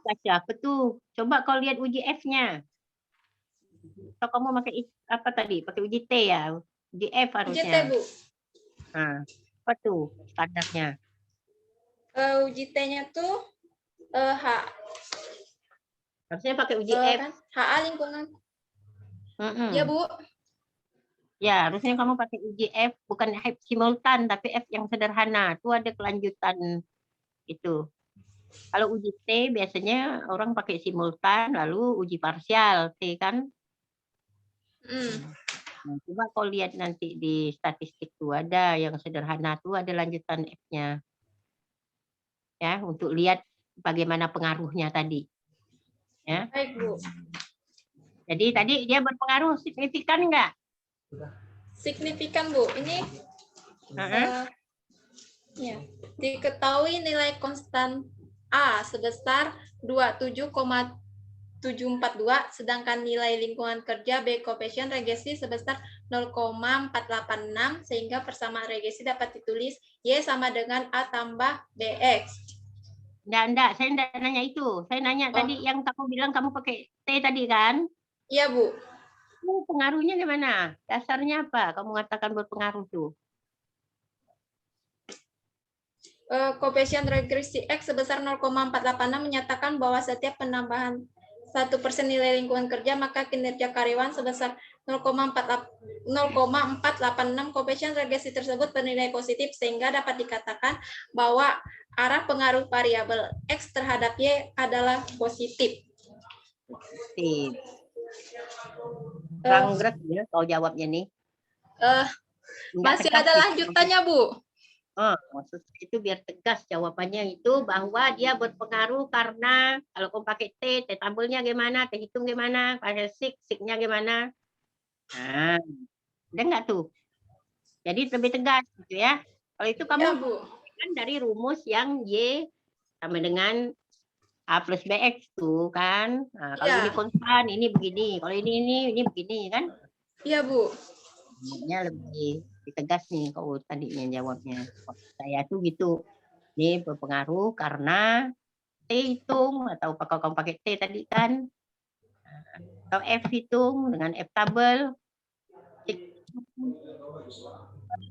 S4: Baca apa tuh? Coba kau lihat uji F-nya. Atau kamu pakai apa tadi? Pakai uji T ya? Uji F
S1: Uji T,
S4: harusnya.
S1: Bu.
S4: Nah, apa tuh standarnya?
S1: Uji T-nya tuh
S4: Harusnya pakai uji F.
S1: kan? HA lingkungan. Ya, Bu.
S4: Ya, harusnya kamu pakai uji F, bukan F simultan, tapi F yang sederhana. Itu ada kelanjutan itu. Kalau uji T biasanya orang pakai simultan, lalu uji parsial, T kan? Nah, coba kau lihat nanti di statistik tuh ada yang sederhana tuh ada lanjutan F-nya. Ya, untuk lihat bagaimana pengaruhnya tadi. Ya.
S1: Baik, Bu.
S4: Jadi tadi dia berpengaruh signifikan enggak?
S1: Signifikan, Bu. Ini ya, diketahui nilai konstan A sebesar 27,742, sedangkan nilai lingkungan kerja B koefisien regresi sebesar 0,486, sehingga persamaan regresi dapat ditulis Y sama dengan A tambah BX.
S4: Enggak, saya enggak nanya itu. Saya nanya tadi yang kamu bilang kamu pakai T tadi kan?
S1: Iya, Bu.
S4: Pengaruhnya gimana? Dasarnya apa? Kamu mengatakan berpengaruh tuh.
S1: Koefisien regresi X sebesar 0,486 menyatakan bahwa setiap penambahan 1% nilai lingkungan kerja, maka kinerja karyawan sebesar 0,486. Koefisien regresi tersebut bernilai positif, sehingga dapat dikatakan bahwa arah pengaruh variabel X terhadap Y adalah positif.
S4: Positif. Ranggrek ya kau jawabnya nih.
S1: Masih ada lanjutannya, Bu.
S4: Maksud itu biar tegas jawabannya itu bahwa dia berpengaruh karena kalau kau pakai T tabelnya gimana, T hitung gimana, pakai sig-nya gimana. Nah, ada nggak tuh? Jadi lebih tegas gitu ya. Kalau itu kamu
S1: Ya, Bu.
S4: kan dari rumus yang Y sama dengan A plus BX tuh kan. Nah, kalau ini konstan, ini begini. Kalau ini begini kan.
S1: Iya, Bu.
S4: Jawabnya lebih tegas nih kau tadinya jawabnya. Saya tuh gitu. Ini berpengaruh karena T hitung atau kalau kamu pakai T tadi kan. Atau F hitung dengan F tabel.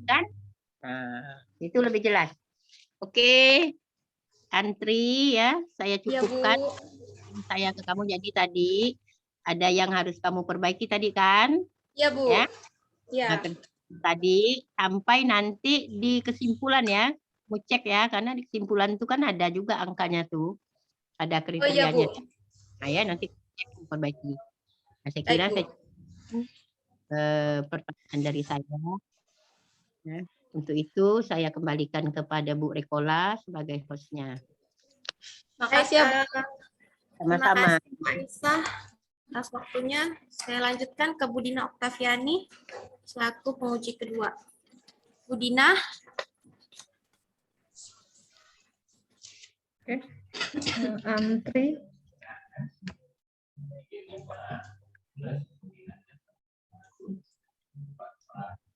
S4: Kan? Nah, itu lebih jelas. Oke. Antri ya, saya cukupkan.
S1: Ya, Bu.
S4: Saya ke kamu jadi tadi ada yang harus kamu perbaiki tadi kan?
S1: Iya, Bu.
S4: Ya.
S1: Ya.
S4: Nah, tadi sampai nanti di kesimpulan ya, mau cek ya, karena di kesimpulan itu kan ada juga angkanya tuh, ada kriterianya.
S1: Bu.
S4: Nah ya nanti cek perbaiki. Nah, saya kira pertanyaan dari saya. Nah, untuk itu saya kembalikan kepada Bu Rekola sebagai hostnya.
S1: Makasih ya, Bu.
S4: Sama-sama.
S3: Terima kasih, Bu Aisyah, atas waktunya. Saya lanjutkan ke Bu Dina Oktaviani selaku penguji kedua. Bu Dina.
S2: Oke. Antri.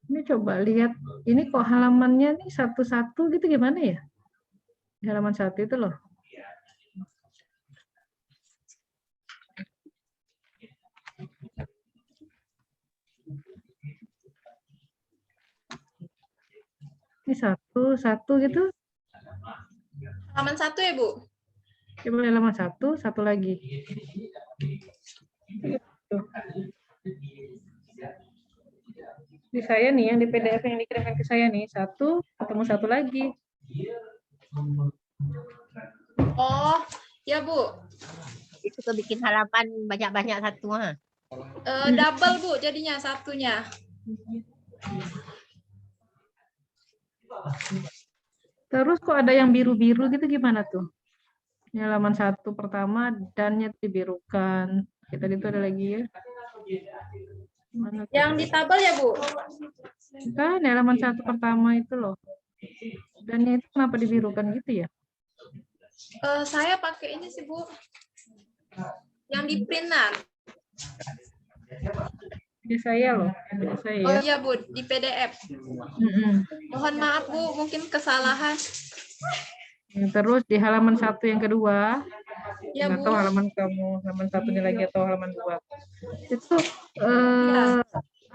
S2: Ini coba lihat, ini kok halamannya nih satu-satu gitu gimana ya? Di halaman 1 itu loh. satu gitu.
S1: Halaman 1 ya, Bu?
S2: Coba halaman satu lagi. Tuh. Di saya nih, yang di PDF yang dikirimkan ke saya nih, satu, ketemu satu lagi.
S1: Oh, ya, Bu.
S4: Itu kebikin halaman banyak-banyak satu. Ha.
S1: Double, Bu, jadinya satunya.
S2: Terus kok ada yang biru-biru gitu gimana tuh? Ini halaman 1 pertama, dannya dibirukan. Kita itu ada lagi ya. Mana tuh?
S1: Yang di tabel ya, Bu?
S2: Kan halaman 1 pertama itu loh. Dannya itu kenapa dibirukan gitu ya?
S1: Saya pakai ini sih, Bu. Yang di printan.
S2: Ini saya loh. Ini saya
S1: Oh
S2: ya.
S1: iya, Bu, di PDF. Mohon maaf, Bu, mungkin kesalahan.
S2: Terus di halaman 1 yang kedua,
S1: Ya,
S2: nggak
S1: Bu.
S2: tahu halaman kamu, halaman 1-nya lagi atau halaman 2. Itu
S1: Ya.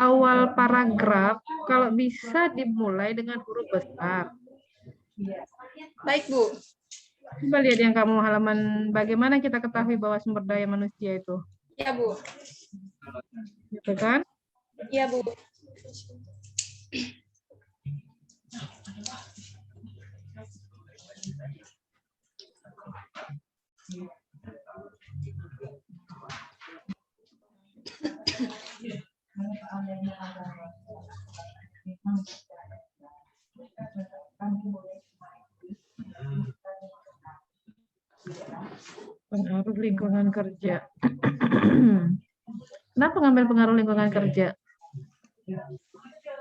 S2: awal paragraf kalau bisa dimulai dengan huruf besar.
S1: Baik, Bu.
S2: Coba lihat yang kamu halaman bagaimana kita ketahui bahwa sumber daya manusia itu.
S1: Ya, Bu.
S2: Gitu kan?
S1: Iya, Bu.
S2: Pengaruh lingkungan kerja. Kenapa ngambil pengaruh lingkungan kerja?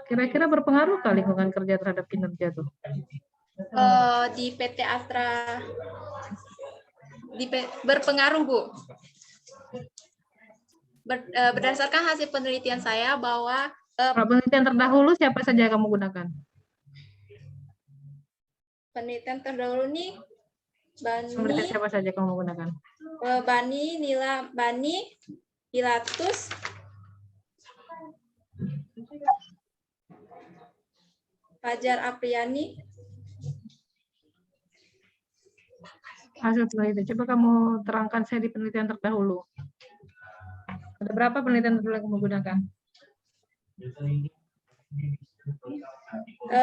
S2: Kira-kira berpengaruh kah lingkungan kerja terhadap kinerja tuh?
S1: Di PT Astra berpengaruh, Bu. Berdasarkan hasil penelitian saya bahwa
S2: Kalau penelitian terdahulu siapa saja kamu gunakan?
S1: penelitian terdahulu nih
S2: Penelitian siapa saja kamu gunakan?
S1: Bani, Pilatus, Fajar Apriani.
S2: Hasil penelitian. Coba kamu terangkan saya di penelitian terdahulu. Ada berapa penelitian terdahulu yang kamu gunakan?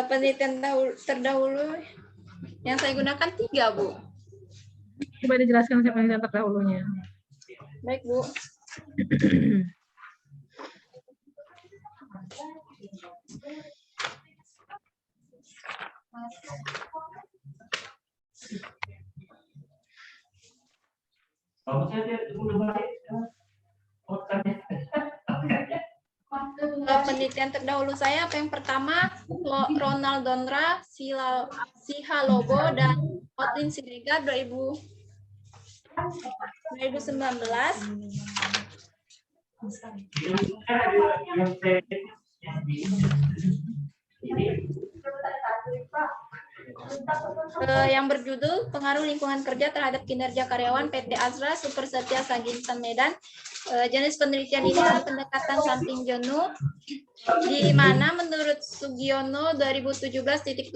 S1: Penelitian terdahulu yang saya gunakan 3, Bu.
S2: Coba dijelaskan saya penelitian terdahulunya.
S1: Baik, Bu. Penelitian terdahulu saya yang pertama Ronald Dondra, Sihalobo, dan Otlin Siregar 2019. Yang berjudul Pengaruh Lingkungan Kerja Terhadap Kinerja Karyawan PT Azra Super Setia Sagintan Medan. Jenis penelitian ini adalah pendekatan samping Jono, di mana menurut Sugiono 2017.281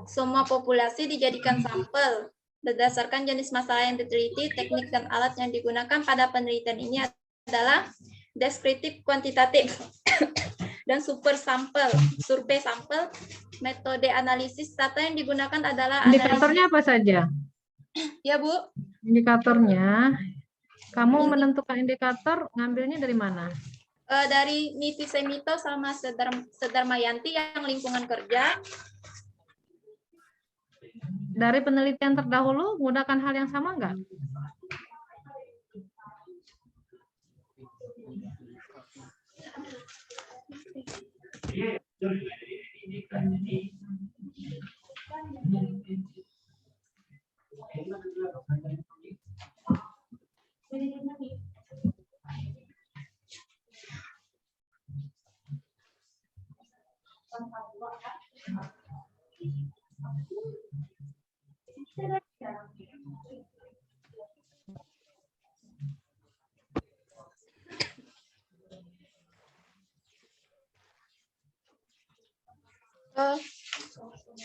S1: semua populasi dijadikan sampel. Berdasarkan jenis masalah yang diteliti, teknik dan alat yang digunakan pada penelitian ini adalah deskriptif kuantitatif dan super sampel, survei sampel. Metode analisis data yang digunakan adalah
S2: indikatornya apa saja?
S1: Ya, Bu.
S2: Indikatornya, kamu menentukan indikator ngambilnya dari mana?
S1: Dari Niti Semito sama Sedarmayanti yang lingkungan kerja.
S2: Dari penelitian terdahulu menggunakan hal yang sama enggak?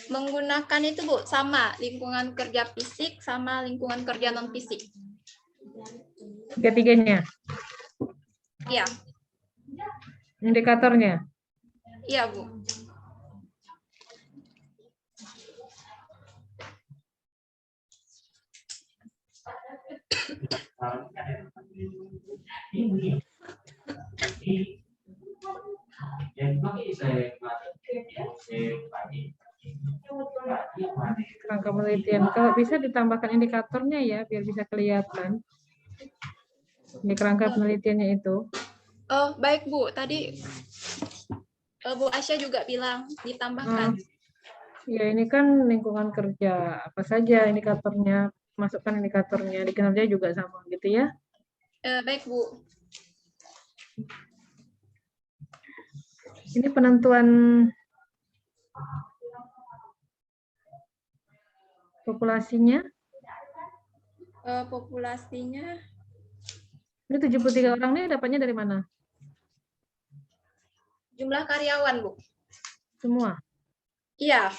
S1: Menggunakan itu Bu, sama lingkungan kerja fisik sama lingkungan kerja non fisik.
S2: Tiga-tiganya.
S1: Iya,
S2: Indikatornya.
S1: iya Bu.
S2: Kerangka penelitian. Kalau bisa ditambahkan indikatornya ya, biar bisa kelihatan. Di kerangka penelitiannya itu.
S1: Oh, baik Bu. Tadi Bu Asya juga bilang ditambahkan.
S2: Ya, ini kan lingkungan kerja. Apa saja indikatornya? Masukkan indikatornya. Di kinerja juga sama gitu ya.
S1: Baik Bu.
S2: Ini penentuan populasinya.
S1: Populasinya
S2: Ini 73 orang ini dapatnya dari mana?
S1: jumlah karyawan Bu.
S2: Semua.
S1: Iya.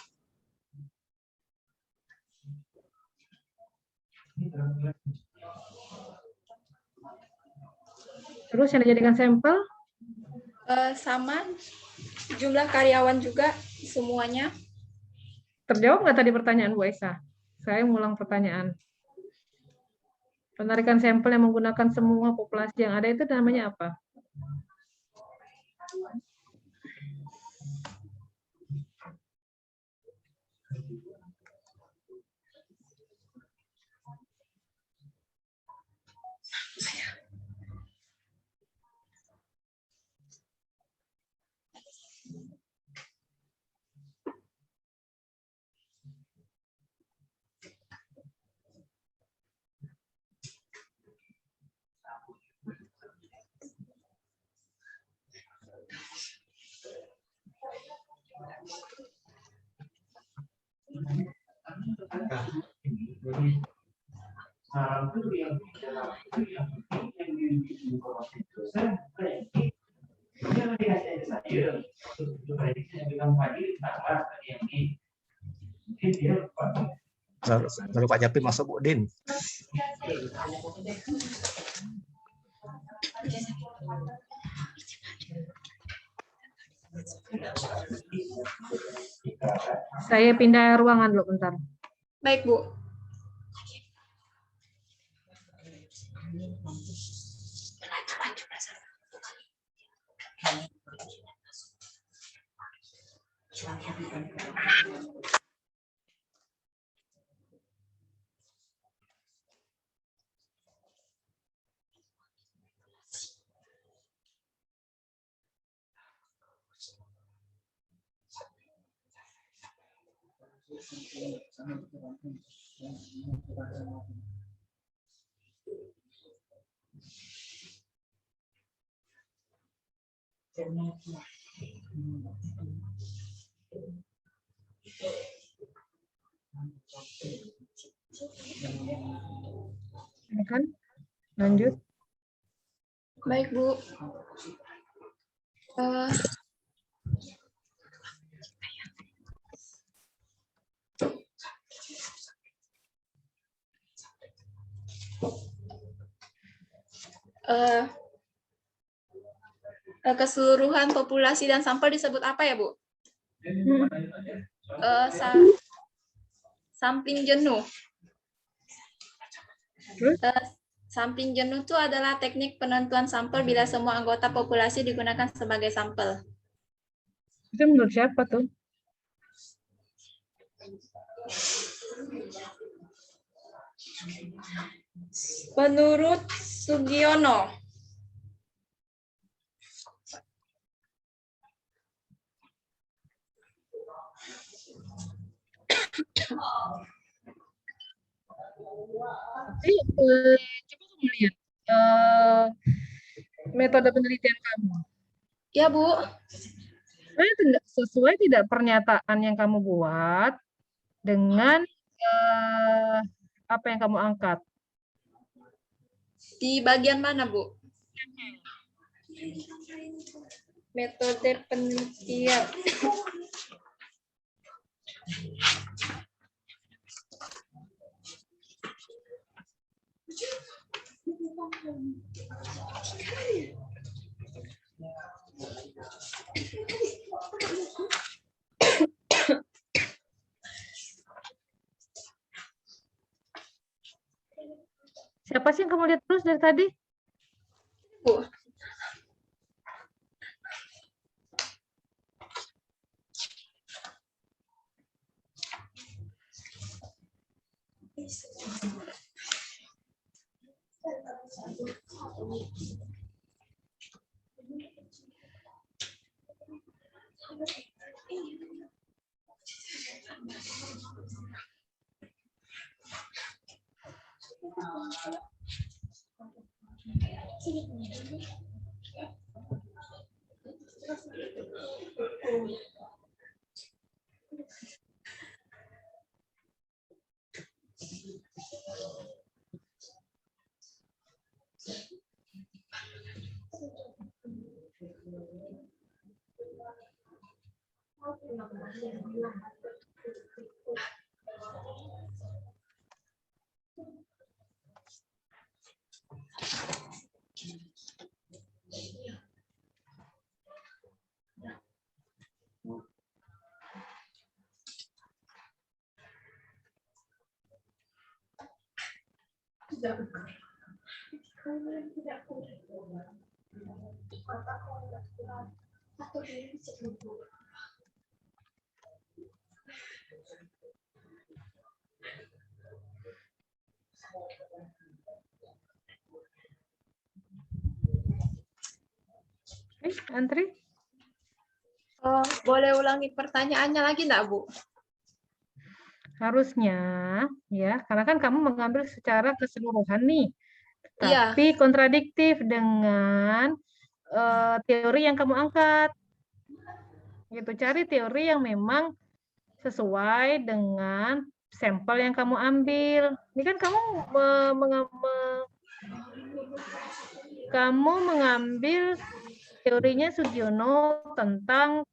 S2: Terus yang dijadikan sampel?
S1: Sama jumlah karyawan juga semuanya.
S2: Terjawab nggak tadi pertanyaan Bu Aisyah? Saya ngulang pertanyaan. Penarikan sampel yang menggunakan semua populasi yang ada itu namanya apa?
S5: Lalu Pak Japri masuk Bu Din.
S2: Saya pindah ruangan dulu bentar.
S1: Baik Bu.
S2: Kan? Lanjut.
S1: Baik Bu. Keseluruhan populasi dan sampel disebut apa ya Bu? Sampling jenuh. Sampling jenuh itu adalah teknik penentuan sampel bila semua anggota populasi digunakan sebagai sampel.
S2: Itu menurut siapa tuh?
S1: Menurut Sugiono.
S2: Tapi coba kamu lihat metode penelitian kamu.
S1: Ya Bu.
S2: Sesuai tidak pernyataan yang kamu buat dengan apa yang kamu angkat?
S1: Di bagian mana Bu? Metode penelitian.
S2: tadi?
S1: Bu.
S2: Antri?
S1: Boleh ulangi pertanyaannya lagi enggak, Bu?
S2: Harusnya ya, karena kan kamu mengambil secara keseluruhan nih,
S1: Iya.
S2: tapi kontradiktif dengan teori yang kamu angkat. Gitu, cari teori yang memang sesuai dengan sampel yang kamu ambil. Ini kan kamu mengambil teorinya Sugiono tentang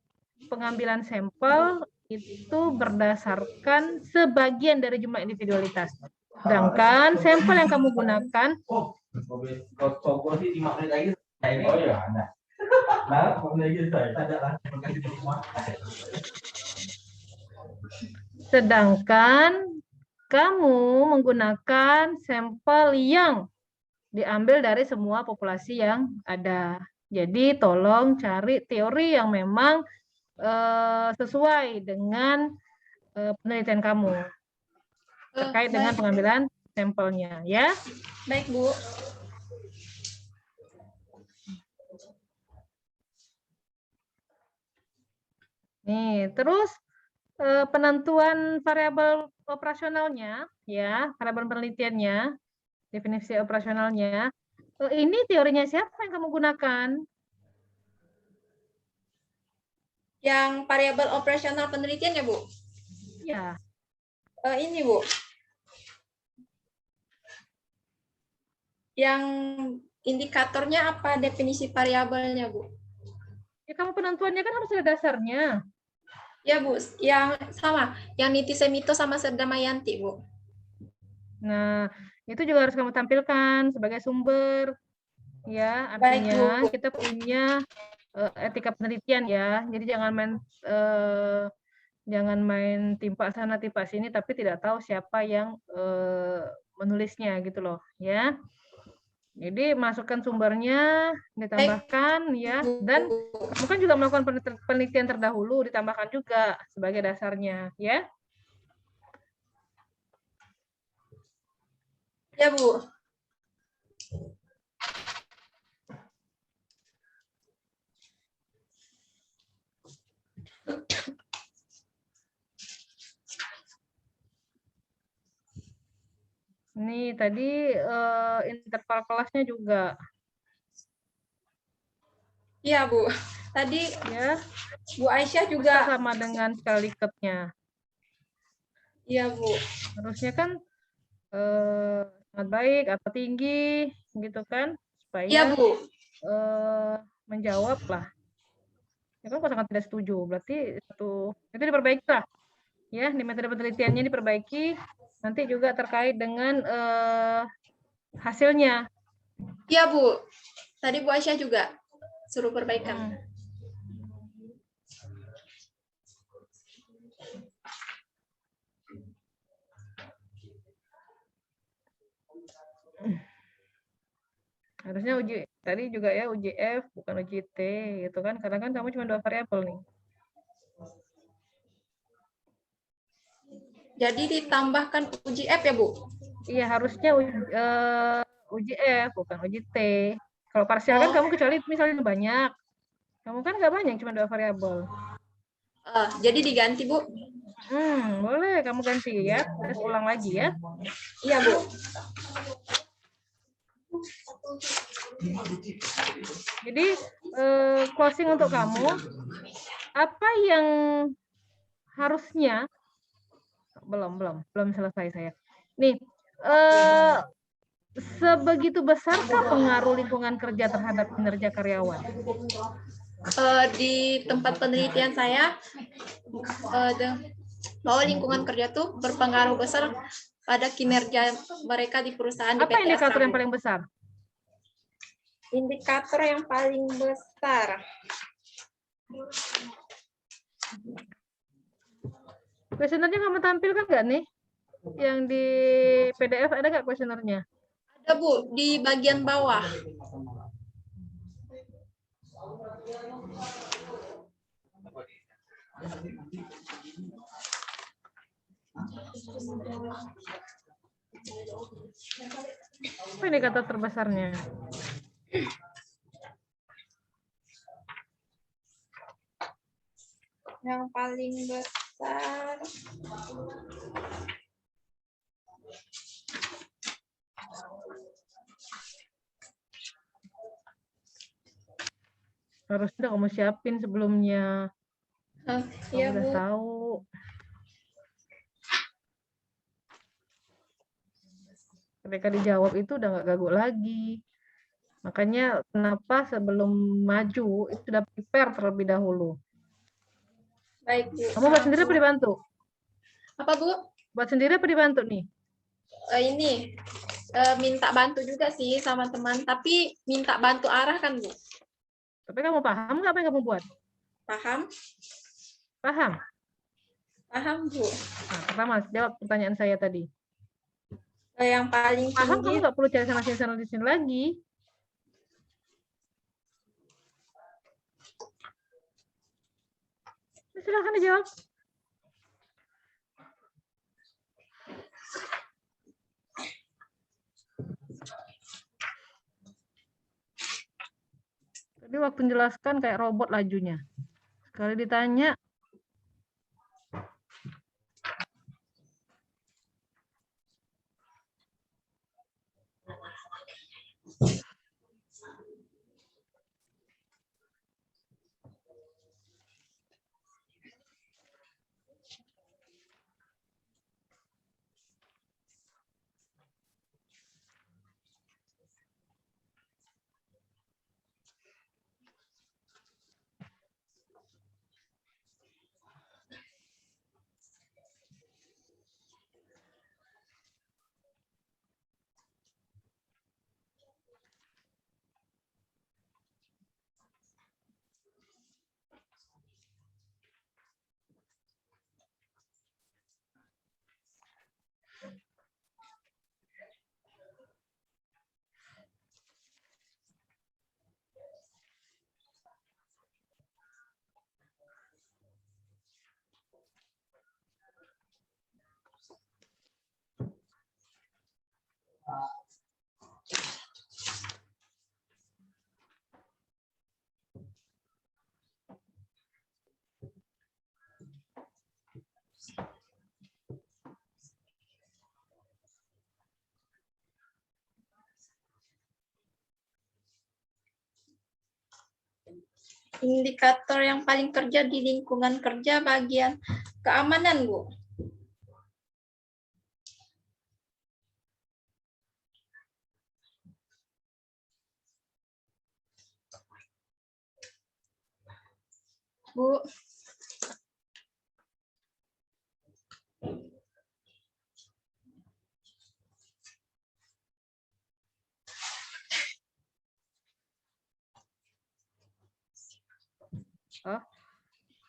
S2: pengambilan sampel itu berdasarkan sebagian dari jumlah individualitas. Sedangkan sampel yang kamu gunakan kamu menggunakan sampel yang diambil dari semua populasi yang ada. Jadi tolong cari teori yang memang sesuai dengan penelitian kamu terkait dengan
S1: Baik.
S2: pengambilan sampelnya, ya.
S1: Baik, Bu.
S2: Nih, terus penentuan variabel operasionalnya, ya, variabel penelitiannya, definisi operasionalnya. Ini teorinya siapa yang kamu gunakan?
S1: Yang variabel operasional penelitian ya, Bu?
S2: Ya,
S1: Ini, Bu. Yang indikatornya apa definisi variabelnya, Bu?
S2: ya kamu penentuannya kan harus ada dasarnya.
S1: Ya, Bu. Yang sama, yang Niti Semito sama Serda Mayanti, Bu.
S2: Nah, itu juga harus kamu tampilkan sebagai sumber. Ya,
S1: Baik,
S2: artinya
S1: Bu.
S2: kita punya etika penelitian ya. Jadi jangan main timpa sana timpa sini tapi tidak tahu siapa yang menulisnya gitu loh, ya. Jadi masukkan sumbernya, ditambahkan ya, dan kamu kan juga melakukan penelitian terdahulu, ditambahkan juga sebagai dasarnya, ya.
S1: Ya, Bu.
S2: Nih tadi interval kelasnya juga.
S1: Iya, Bu. Tadi
S2: Ya,
S1: Bu Aisyah juga.
S2: sama dengan skala Likert-nya.
S1: Iya, Bu.
S2: Harusnya kan sangat baik atau tinggi gitu kan,
S1: Iya,
S2: supaya
S1: Bu.
S2: menjawab lah. Ya kan kok sangat tidak setuju, berarti itu diperbaiki lah. Ya, di metode penelitiannya diperbaiki, nanti juga terkait dengan hasilnya.
S1: Iya, Bu. Tadi Bu Aisyah juga suruh perbaikan.
S2: Harusnya uji tadi juga ya uji F bukan uji T gitu kan, karena kan kamu cuma 2 variabel nih.
S1: Jadi ditambahkan uji F ya, Bu?
S2: Iya, harusnya uji F bukan uji T. Kalau parsial kan
S1: Oh.
S2: kamu kecuali misalnya banyak. Kamu kan nggak banyak, cuma 2 variabel.
S1: Jadi diganti, Bu?
S2: Boleh kamu ganti ya. Terus ulang lagi ya.
S1: Iya, Bu.
S2: Jadi closing untuk kamu, apa yang harusnya belum selesai saya. Nih, sebegitu besarkah pengaruh lingkungan kerja terhadap kinerja karyawan?
S1: Di tempat penelitian saya, bahwa lingkungan kerja tuh berpengaruh besar pada kinerja mereka di perusahaan di
S2: Apa
S1: PT
S2: indikator
S1: Astra.
S2: yang paling besar?
S1: Indikator yang paling besar.
S2: Kuesionernya kamu tampilkan nggak nih? Yang di PDF ada nggak kuesionernya?
S1: Ada, Bu, di bagian bawah.
S2: Apa indikator terbesarnya?
S1: Yang paling besar.
S2: Harusnya kamu siapin sebelumnya.
S1: Iya,
S2: Kamu udah
S1: Bu.
S2: tahu. Ketika dijawab itu udah nggak gagu lagi. Makanya kenapa sebelum maju itu sudah prepare terlebih dahulu.
S1: Baik, Bu.
S2: Kamu buat sendiri apa dibantu?
S1: Apa, Bu?
S2: Buat sendiri apa dibantu nih?
S1: Ini minta bantu juga sih sama teman, tapi minta bantu arah kan, Bu?
S2: Tapi kamu paham nggak apa yang kamu buat?
S1: Paham?
S2: Paham?
S1: Paham, Bu.
S2: Nah, pertama, jawab pertanyaan saya tadi.
S1: Yang paling
S2: Paham,
S1: tinggi.
S2: kamu nggak perlu cari sana sini lagi. Silakan dijawab. Tadi waktu menjelaskan kayak robot lajunya. Sekali ditanya,
S1: Indikator yang paling kerja di lingkungan kerja bagian keamanan, Bu. Bu.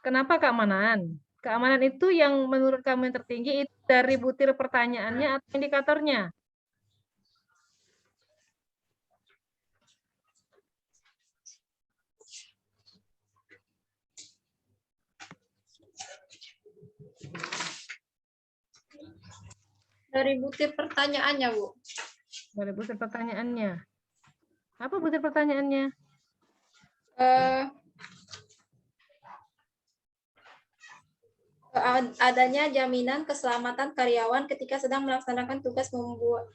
S2: kenapa keamanan? Keamanan itu yang menurut kamu yang tertinggi itu dari butir pertanyaannya atau indikatornya?
S1: Dari butir pertanyaannya, Bu.
S2: Boleh butir pertanyaannya. Apa butir pertanyaannya?
S1: Eh, adanya jaminan keselamatan karyawan ketika sedang melaksanakan tugas membuat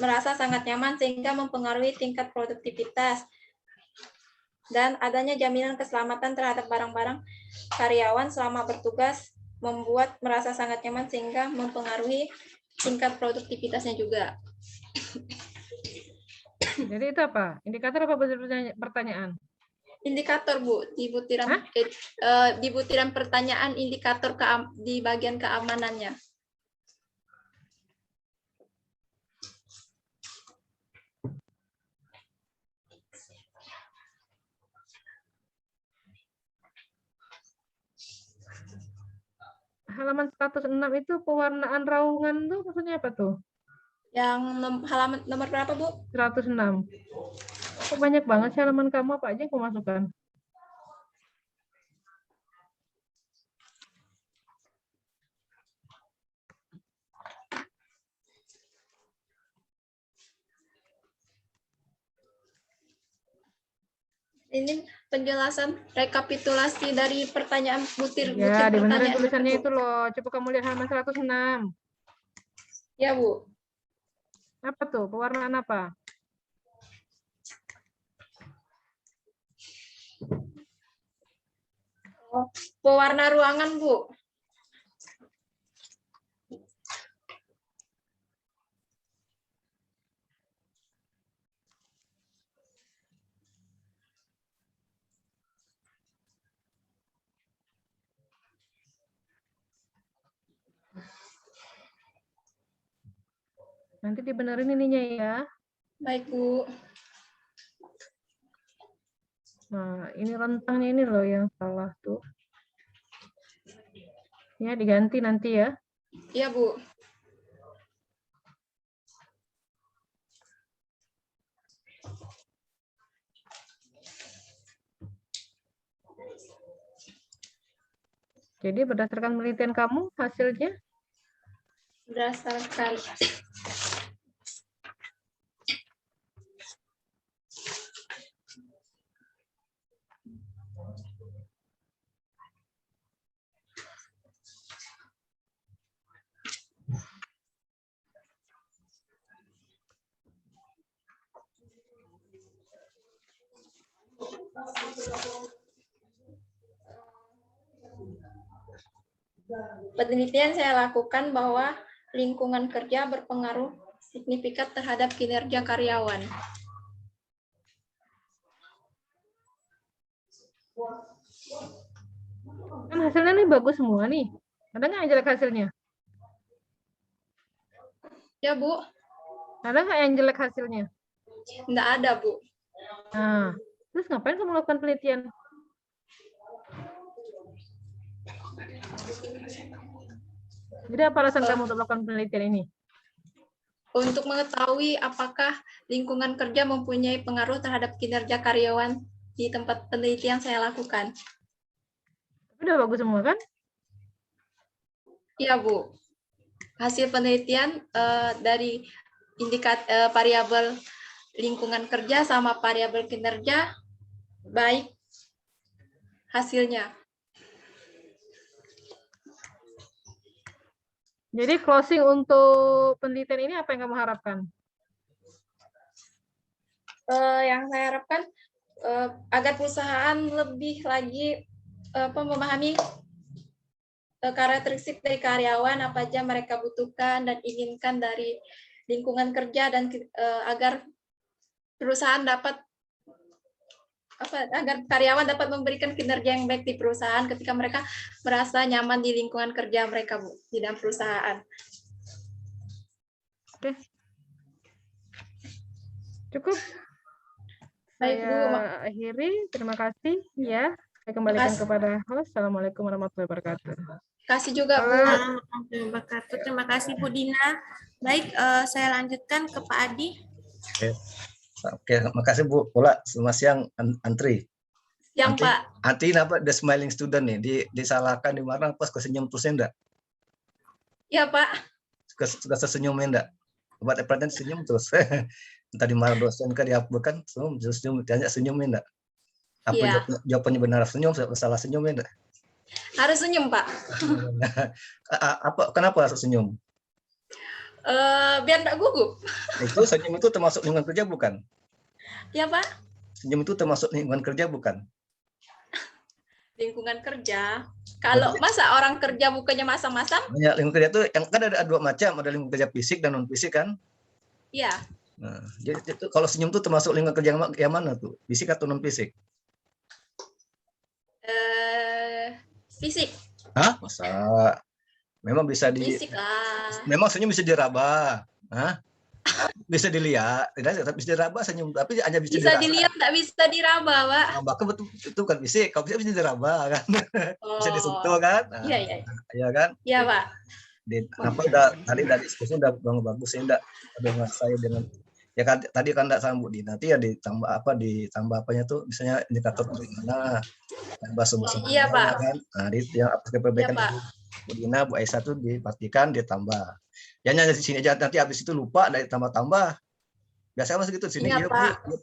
S1: merasa sangat nyaman sehingga mempengaruhi tingkat produktivitas, dan adanya jaminan keselamatan terhadap barang-barang karyawan selama bertugas membuat merasa sangat nyaman sehingga mempengaruhi tingkat produktivitasnya juga.
S2: Jadi itu apa? Indikator apa butir pertanyaan?
S1: Indikator, Bu, di butiran pertanyaan indikator di bagian keamanannya.
S2: Halaman 106 itu pewarnaan raungan tuh maksudnya apa tuh?
S1: Yang halaman nomor berapa, Bu?
S2: 106. Kok banyak banget sih halaman kamu, apa aja yang aku masukkan?
S1: Ini penjelasan rekapitulasi dari pertanyaan butir
S2: Ya, dibenerin
S1: pertanyaan.
S2: tulisannya itu loh. Coba kamu lihat halaman 106.
S1: Ya, Bu.
S2: Apa tuh? Pewarnaan apa?
S1: Pewarna ruangan, Bu.
S2: Nanti dibenerin ininya ya.
S1: Baik, Bu.
S2: Nah, ini rentangnya ini loh yang salah tuh. Ya, diganti nanti ya.
S1: Iya, Bu.
S2: Jadi berdasarkan penelitian kamu, hasilnya?
S1: Berdasarkan penelitian saya lakukan bahwa lingkungan kerja berpengaruh signifikan terhadap kinerja karyawan.
S2: Kan hasilnya nih bagus semua nih. Ada nggak yang jelek hasilnya?
S1: Ya, Bu.
S2: Ada nggak yang jelek hasilnya?
S1: Enggak ada, Bu.
S2: Nah, terus ngapain kamu melakukan penelitian? Jadi apa alasan kamu untuk melakukan penelitian ini?
S1: Untuk mengetahui apakah lingkungan kerja mempunyai pengaruh terhadap kinerja karyawan di tempat penelitian saya lakukan.
S2: Udah bagus semua kan?
S1: Iya, Bu. Hasil penelitian dari variabel lingkungan kerja sama variabel kinerja baik hasilnya.
S2: Jadi closing untuk penelitian ini apa yang kamu harapkan?
S1: Yang saya harapkan agar perusahaan lebih lagi memahami karakteristik dari karyawan, apa aja mereka butuhkan dan inginkan dari lingkungan kerja, dan agar perusahaan dapat agar karyawan dapat memberikan kinerja yang baik di perusahaan ketika mereka merasa nyaman di lingkungan kerja mereka, Bu, di dalam perusahaan.
S2: Oke. Cukup.
S1: Baik, Bu.
S2: Saya akhiri. Terima kasih ya. Saya kembalikan kepada host. Assalamualaikum warahmatullahi wabarakatuh.
S1: Terima kasih juga, Bu.
S3: Terima kasih Bu Dina. Baik, saya lanjutkan ke Pak Adi.
S5: Oke, makasih Bu. Pula selamat siang Antri.
S1: Siang,
S5: Antri,
S1: Pak.
S5: Antri apa the smiling student nih? Disalahkan di mana pas kesenyum terusnya enggak?
S1: Iya, Pak.
S5: suka senyum enggak? Buat perhatian senyum terus. Entah dimarah dosen kan dia bukan senyum tanya senyum enggak? Apa
S1: Iya.
S5: jawabannya benar senyum, salah senyum enggak?
S1: Harus senyum, Pak.
S5: Kenapa harus senyum?
S1: Biar nggak gugup.
S5: Itu senyum itu termasuk lingkungan kerja bukan?
S1: Ya, Pak.
S5: Senyum itu termasuk lingkungan kerja bukan?
S1: Lingkungan kerja. Kalau masa orang kerja mukanya masam-masam?
S5: Ya, lingkungan kerja itu yang kan ada dua macam, ada lingkungan kerja fisik dan non fisik kan?
S1: Iya.
S5: Nah, jadi itu, kalau senyum itu termasuk lingkungan kerja yang mana tuh? Fisik atau non fisik?
S1: Fisik.
S5: Hah? Masa? Memang bisa
S1: Fisik lah.
S5: memang senyum bisa diraba. Hah? Bisa dilihat, tidak bisa diraba senyum, tapi hanya bisa
S1: Bisa
S5: dirasa.
S1: dilihat, nggak bisa diraba, Pak.
S5: Nah, bahkan betul itu kan fisik, kalau bisa diraba kan. Bisa disentuh
S1: Oh.
S5: kan? Nah,
S1: Iya, iya.
S5: iya kan?
S1: Iya, Pak.
S5: Apa tadi dari diskusi udah bagus ya, enggak ada saya dengan ya kan tadi kan enggak sambut di nanti ya ditambah apanya tuh misalnya indikator mana tambah sumber
S1: Iya, Pak.
S5: kan. Nah, yang apa perbaikan
S1: Iya, Pak.
S5: Bu Dina, Bu Aisyah tuh dipastikan ditambah. Ya hanya di sini aja nanti habis itu lupa dari tambah-tambah. Biasanya masih gitu di sini
S1: Iya,
S5: ya,
S1: Pak.
S5: Bu,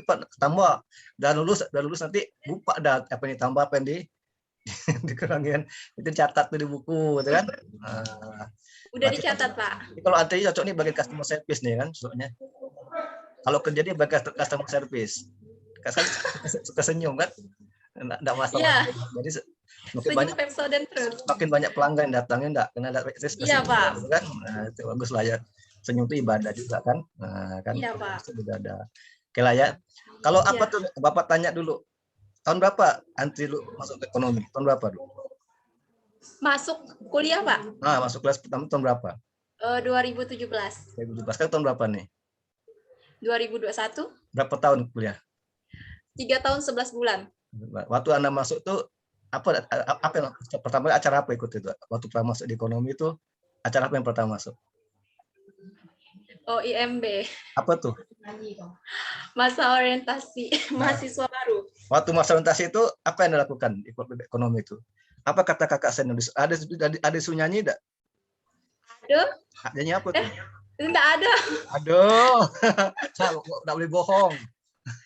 S5: Pak, tambah. Dan lulus nanti lupa dah apa yang ditambah apa yang dikurangin. Itu catat tuh di buku gitu kan. Nah,
S1: Udah dicatat, Pak.
S5: kalau Antri cocok nih bagian customer service nih kan soalnya. Kalau kerja dia bagian customer service. Kasih suka senyum kan. Enggak masalah.
S1: Iya.
S5: Jadi makin
S1: Senyum
S5: banyak
S1: Pepsodent terus.
S5: makin banyak pelanggan yang datangnya enggak kena
S1: Iya, Pak.
S5: kan. Nah, itu bagus lah ya. Senyum itu ibadah juga kan. Nah, kan.
S1: Iya, Pak.
S5: Itu juga ada. Oke lah ya. Kalau apa
S1: Iya.
S5: tuh Bapak tanya dulu. Tahun berapa Antri lu masuk ke ekonomi? Tahun berapa dulu?
S1: Masuk kuliah, Pak.
S5: Nah, masuk kelas pertama tahun berapa?
S1: 2017.
S5: 2017. Kan tahun berapa nih?
S1: 2021.
S5: Berapa tahun kuliah?
S1: 3 tahun 11 bulan.
S5: Waktu Anda masuk tuh apa yang pertama acara apa ikut itu? Waktu pertama masuk di ekonomi itu acara apa yang pertama masuk?
S1: OIMB.
S5: Apa tuh?
S1: Masa orientasi mahasiswa baru.
S5: Waktu masa orientasi itu apa yang dilakukan di ekonomi itu? Apa kata kakak saya? Ada suruh nyanyi enggak?
S1: Aduh,
S5: Nyanyi apa tuh?
S1: enggak ada.
S5: Aduh, enggak boleh bohong.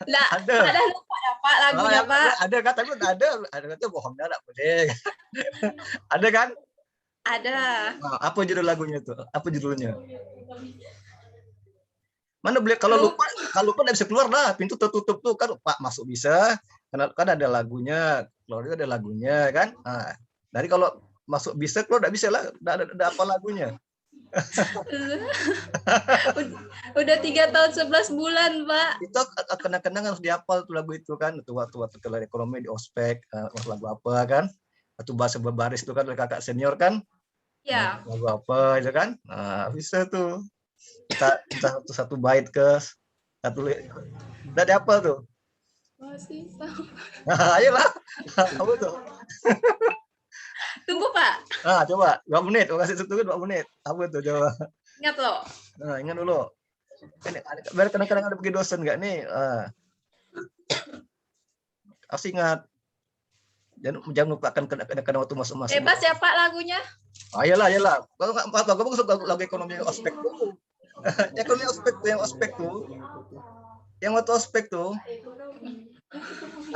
S1: Enggak
S5: Ada.
S1: ada lupa ya, Pak, lagunya, Pak.
S5: Ada kan? Tapi ada kata bohong enggak boleh. Ada kan?
S1: Ada.
S5: Nah, apa judul lagunya tuh? Apa judulnya? Mana boleh kalau lupa nggak bisa keluar dah, pintu tertutup tuh kan Pak masuk bisa, karena kan ada lagunya, keluar ada lagunya kan. Nah, dari kalau masuk bisa keluar nggak bisa lah, ada apa lagunya.
S1: Udah 3 tahun 11 bulan, Pak.
S5: Itu kenang-kenang harus dihafal tuh lagu itu kan, itu waktu kelar ekonomi di ospek, lagu apa kan, atau bahasa berbaris itu kan dari kakak senior kan.
S1: Ya.
S5: Lagu apa itu kan, nah bisa tuh. Kita satu bait ke satu udah apa tuh?
S1: Masih sama.
S5: Nah, ayolah. Apa tuh?
S1: Tunggu, Pak.
S5: Nah, coba 2 menit. Kasih tunggu 2 menit. Apa tuh coba?
S1: Ingat loh.
S5: Nah, ingat dulu. Ini biar kadang-kadang ada pergi dosen enggak nih? Harus ingat. Jangan lupakan kadang-kadang waktu masuk-masuk.
S1: Bebas ya, Pak, lagunya.
S5: Ayolah. Kalau enggak bagus lagu ekonomi ospek tuh. Ekonomi ospek tuh yang ospek tuh. Yang waktu ospek tuh.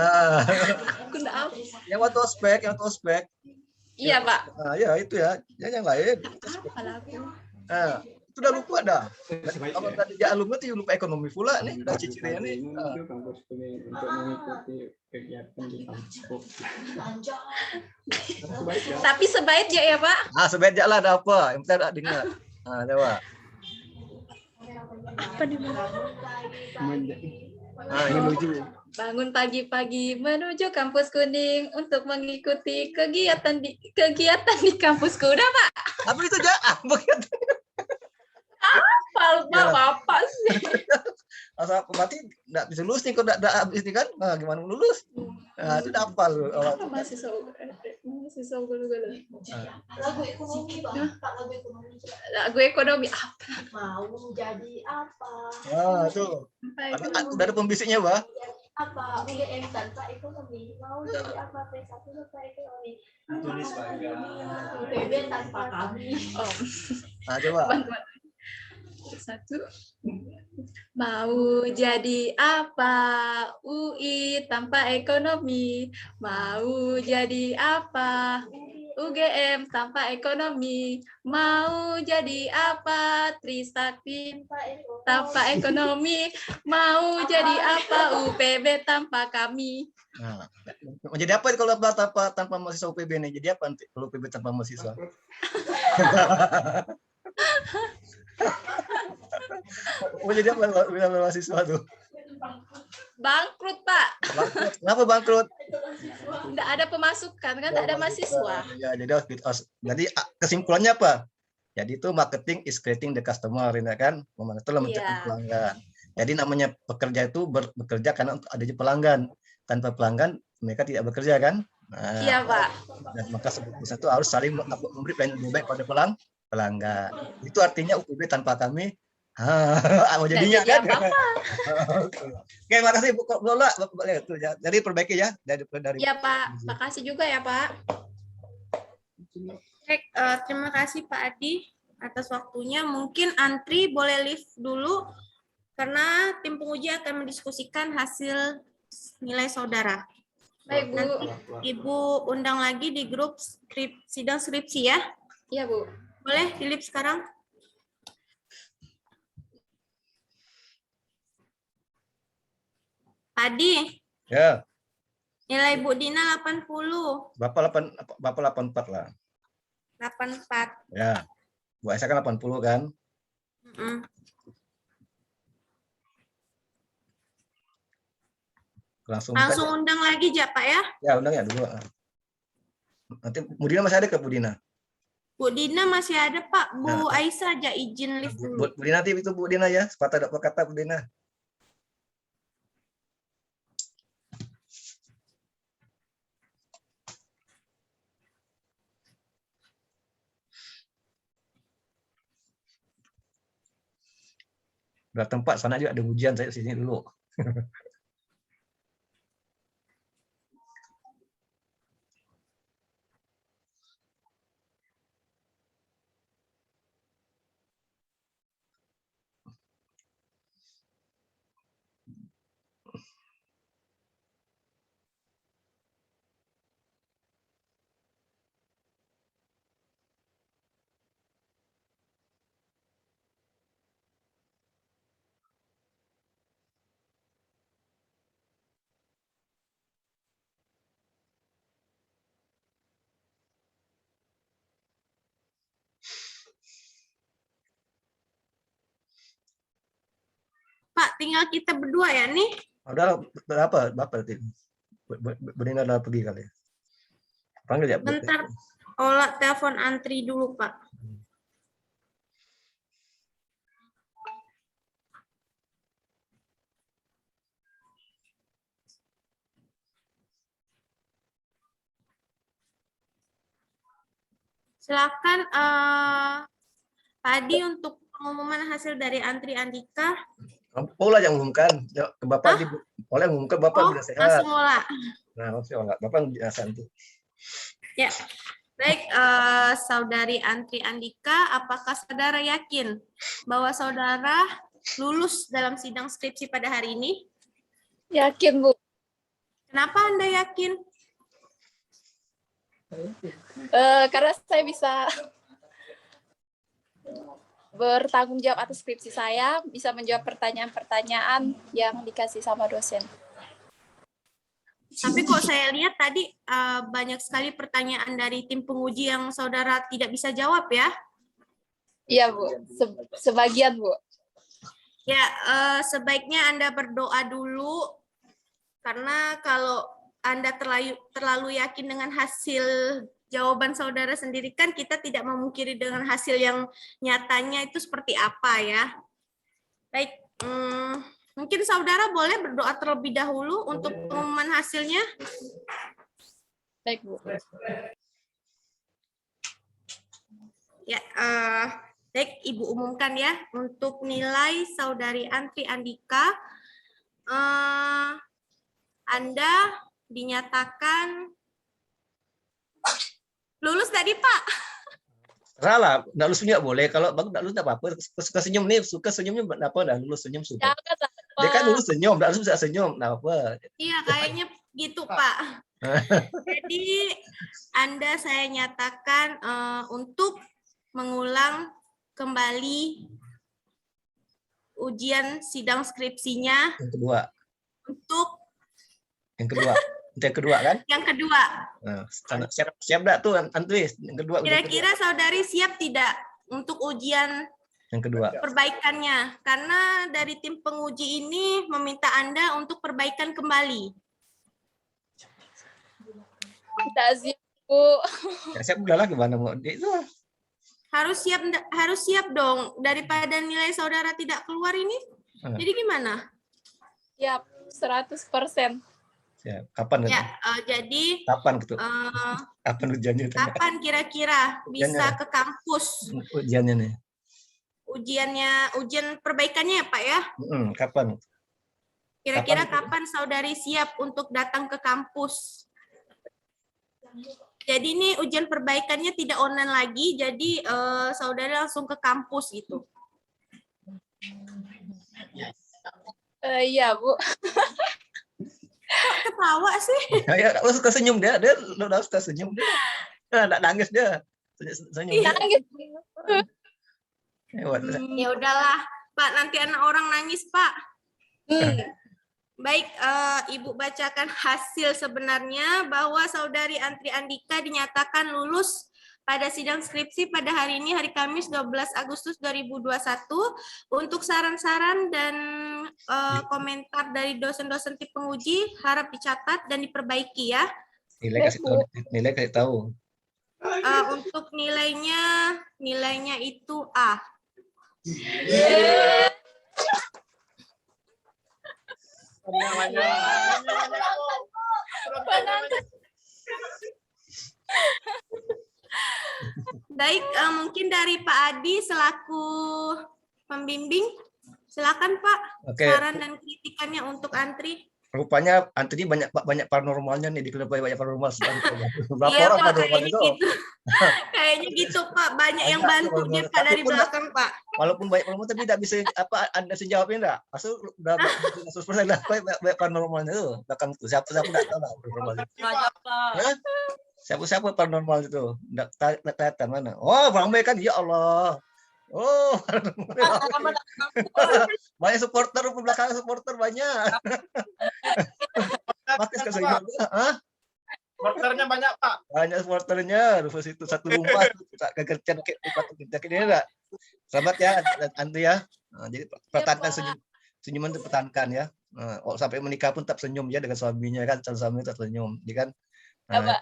S5: Nah,
S1: Aku enggak apa.
S5: yang waktu ospek.
S1: Iya, Pak.
S5: Nah, ya itu ya. Yang lain.
S1: Apa lagu?
S5: Nah, itu udah lupa dah. Kalau tadi dia alumni tuh lupa ekonomi pula nih, udah cicirnya nih.
S6: Kampus kami untuk mengikuti kegiatan di kampus.
S1: Tapi sebaiknya ya, Pak.
S5: Sebaiknya lah ada apa? Yang penting ada dengar. Coba.
S1: Apa nih, Pak?
S5: Menuju.
S1: Bangun pagi-pagi menuju kampus kuning untuk mengikuti kegiatan di kampusku. Udah, Pak.
S5: Apa itu aja? Bukan.
S1: Bapak sih.
S5: Asal berarti enggak bisa lulus nih kalau enggak habis ini kan. Nah, gimana mau lulus? Nah, itu udah hafal.
S1: Mahasiswa gula-gula.
S7: Lagu ekonomi, Pak. Lagu ekonomi.
S1: Lagu ekonomi apa?
S7: Mau jadi apa?
S5: Nah, tuh. Udah ada pembisiknya, Bah.
S7: Apa? UGM tanpa ekonomi. Mau jadi apa? P1 tanpa ekonomi. IPB tanpa kami.
S5: Nah, coba.
S1: Bantuan. Satu. Mau jadi apa UI tanpa ekonomi? Mau jadi apa UGM tanpa ekonomi? Mau jadi apa Trisakti tanpa ekonomi? Mau jadi apa UPB tanpa kami?
S5: Nah, mau jadi apa kalau tanpa mahasiswa UPB nih? Jadi apa nanti kalau UPB tanpa mahasiswa? Mau jadi apa kalau mahasiswa tuh?
S1: Bangkrut, Pak.
S5: Bangkrut. Kenapa bangkrut?
S1: Tidak ada pemasukan, kan tidak ada mahasiswa.
S5: Ya, jadi kesimpulannya apa? Jadi itu marketing is creating the customer, ya kan? Itulah menciptakan pelanggan. Jadi namanya pekerja itu bekerja karena untuk adanya pelanggan. Tanpa pelanggan mereka tidak bekerja, kan? Nah,
S1: Iya, Pak.
S5: dan maka sebuah perusahaan itu harus saling memberi pelayanan lebih baik pada pelanggan. Itu artinya UPB tanpa kami mau jadinya
S1: jadi
S5: kan?
S1: apa-apa.
S5: Oke, makasih Bu Lola. Jadi perbaiki ya dari
S1: Iya, Pak. Makasih juga ya, Pak.
S3: Baik, terima kasih Pak Adi atas waktunya. Mungkin Antri boleh live dulu karena tim penguji akan mendiskusikan hasil nilai saudara.
S1: Baik, Bu.
S3: Nanti Ibu undang lagi di grup sidang skripsi ya.
S1: Iya, Bu.
S3: Boleh di live sekarang? Adi,
S5: Ya,
S3: nilai Bu Dina 80.
S5: Bapak 84 lah.
S3: 84.
S5: Ya. Bu Aisyah kan 80 kan? Langsung
S3: Undang lagi ya Pak ya.
S5: Ya, undang ya dulu. Nanti Bu Dina masih ada ke Bu Dina?
S3: Bu Dina masih ada Pak. Bu Aisyah aja izin live dulu.
S5: Bu Dina nanti itu Bu Dina ya. Sepatah kata Bu Dina. Udah tempat sana juga ada ujian, saya sini dulu.
S3: Pak, tinggal kita berdua ya nih.
S5: Udah berapa? Bapak nanti. Bu Dina udah pergi kali ya. Panggil ya.
S3: Bentar, Ola telepon Antri dulu Pak. Silakan Pak Adi untuk pengumuman hasil dari Antri Andika.
S5: Ola yang umumkan. Ke Bapak Ola yang umumkan, Bapak sudah sehat.
S3: Langsung Ola.
S5: Nah, masih Ola. Bapak biasa itu.
S3: Ya. Baik, Saudari Antri Andika, apakah saudara yakin bahwa saudara lulus dalam sidang skripsi pada hari ini?
S1: Yakin, Bu.
S3: Kenapa Anda yakin?
S1: Karena saya bisa bertanggung jawab atas skripsi saya, bisa menjawab pertanyaan-pertanyaan yang dikasih sama dosen.
S3: Tapi kok saya lihat tadi banyak sekali pertanyaan dari tim penguji yang saudara tidak bisa jawab ya?
S1: Iya, Bu. Sebagian, Bu.
S3: Ya, sebaiknya Anda berdoa dulu, karena kalau Anda terlalu yakin dengan hasil jawaban saudara sendiri, kan kita tidak memungkiri dengan hasil yang nyatanya itu seperti apa ya. Baik, mungkin saudara boleh berdoa terlebih dahulu untuk pengumuman hasilnya.
S1: Baik, Bu.
S3: Ya, baik, Ibu umumkan ya untuk nilai saudari Antri Andika. Anda dinyatakan lulus tadi Pak.
S5: Salah, nggak lulus juga boleh. Kalau bagus nggak lulus nggak apa-apa. Suka senyum nih, suka senyumnya apa? Nggak lulus senyum suka.
S1: Jangan
S5: Dia kan
S1: Pak.
S5: lulus senyum, nggak lulus bisa senyum, nggak apa.
S3: Iya, kayaknya gitu, Pak. Jadi, Anda saya nyatakan untuk mengulang kembali ujian sidang skripsinya
S5: Yang kedua,
S3: untuk
S5: yang kedua, yang kedua kan?
S3: yang kedua.
S5: Nah, siap nggak tuh Antri? Yang kedua, ujian kedua.
S3: Kira-kira saudari siap tidak untuk ujian
S5: Yang kedua.
S3: perbaikannya? Karena dari tim penguji ini meminta Anda untuk perbaikan kembali.
S1: Tidak siap, Bu.
S5: Ya, siap udahlah gimana mau itu.
S3: Harus siap dong, daripada nilai saudara tidak keluar ini. Jadi gimana?
S1: Siap 100%.
S5: Ya, kapan
S3: Ya,
S5: gitu?
S3: jadi
S5: Kapan gitu? Kapan ujiannya?
S3: kapan kira-kira bisa ke kampus?
S5: Ujiannya nih.
S3: Ujian perbaikannya ya Pak ya?
S5: Kapan?
S3: Kira-kira kapan saudari siap untuk datang ke kampus? Jadi ini ujian perbaikannya tidak online lagi, jadi saudari langsung ke kampus gitu.
S1: Iya, Bu.
S3: Kok ketawa sih?
S5: Ya, lu suka senyum dia udah suka senyum dia. Enggak nangis dia. Senyum.
S1: Nangis.
S3: Ya udahlah, Pak, nanti anak orang nangis, Pak. Baik, Ibu bacakan hasil sebenarnya bahwa saudari Antri Andika dinyatakan lulus pada sidang skripsi pada hari ini, hari Kamis 12 Agustus 2021. Untuk saran-saran dan komentar dari dosen-dosen tim penguji harap dicatat dan diperbaiki ya.
S5: Nilai kasih tahu.
S3: Untuk nilainya itu A. Baik, mungkin dari Pak Adi selaku pembimbing, silakan Pak.
S5: Oke.
S3: Saran dan kritikannya untuk Antri.
S5: Rupanya Antri banyak paranormalnya nih, di kelompok banyak paranormal. Berapa
S3: Iya
S5: orang
S3: Pak,
S5: paranormal
S3: kayaknya
S5: itu?
S3: gitu. Kayaknya gitu Pak, banyak yang bantu dia Pak dari belakang Pak.
S5: Walaupun banyak paranormal tapi tidak bisa Anda jawabin enggak? Masuk udah 100% lah banyak paranormalnya itu. Belakang itu siapa enggak tahu lah paranormal. Siapa paranormal itu? Enggak kelihatan mana. Oh, ramai kan, ya Allah. Oh, banyak supporter belakang supporter banyak. Makin sekali
S6: Supporternya banyak, Pak.
S5: Banyak supporternya. Rufus itu satu rumah kegercian kita ini enggak. Selamat ya Andri ya. Jadi pertahankan senyuman itu pertahankan ya. Sampai menikah pun tetap senyum ya dengan suaminya kan, suami tetap senyum, ya kan? Kalau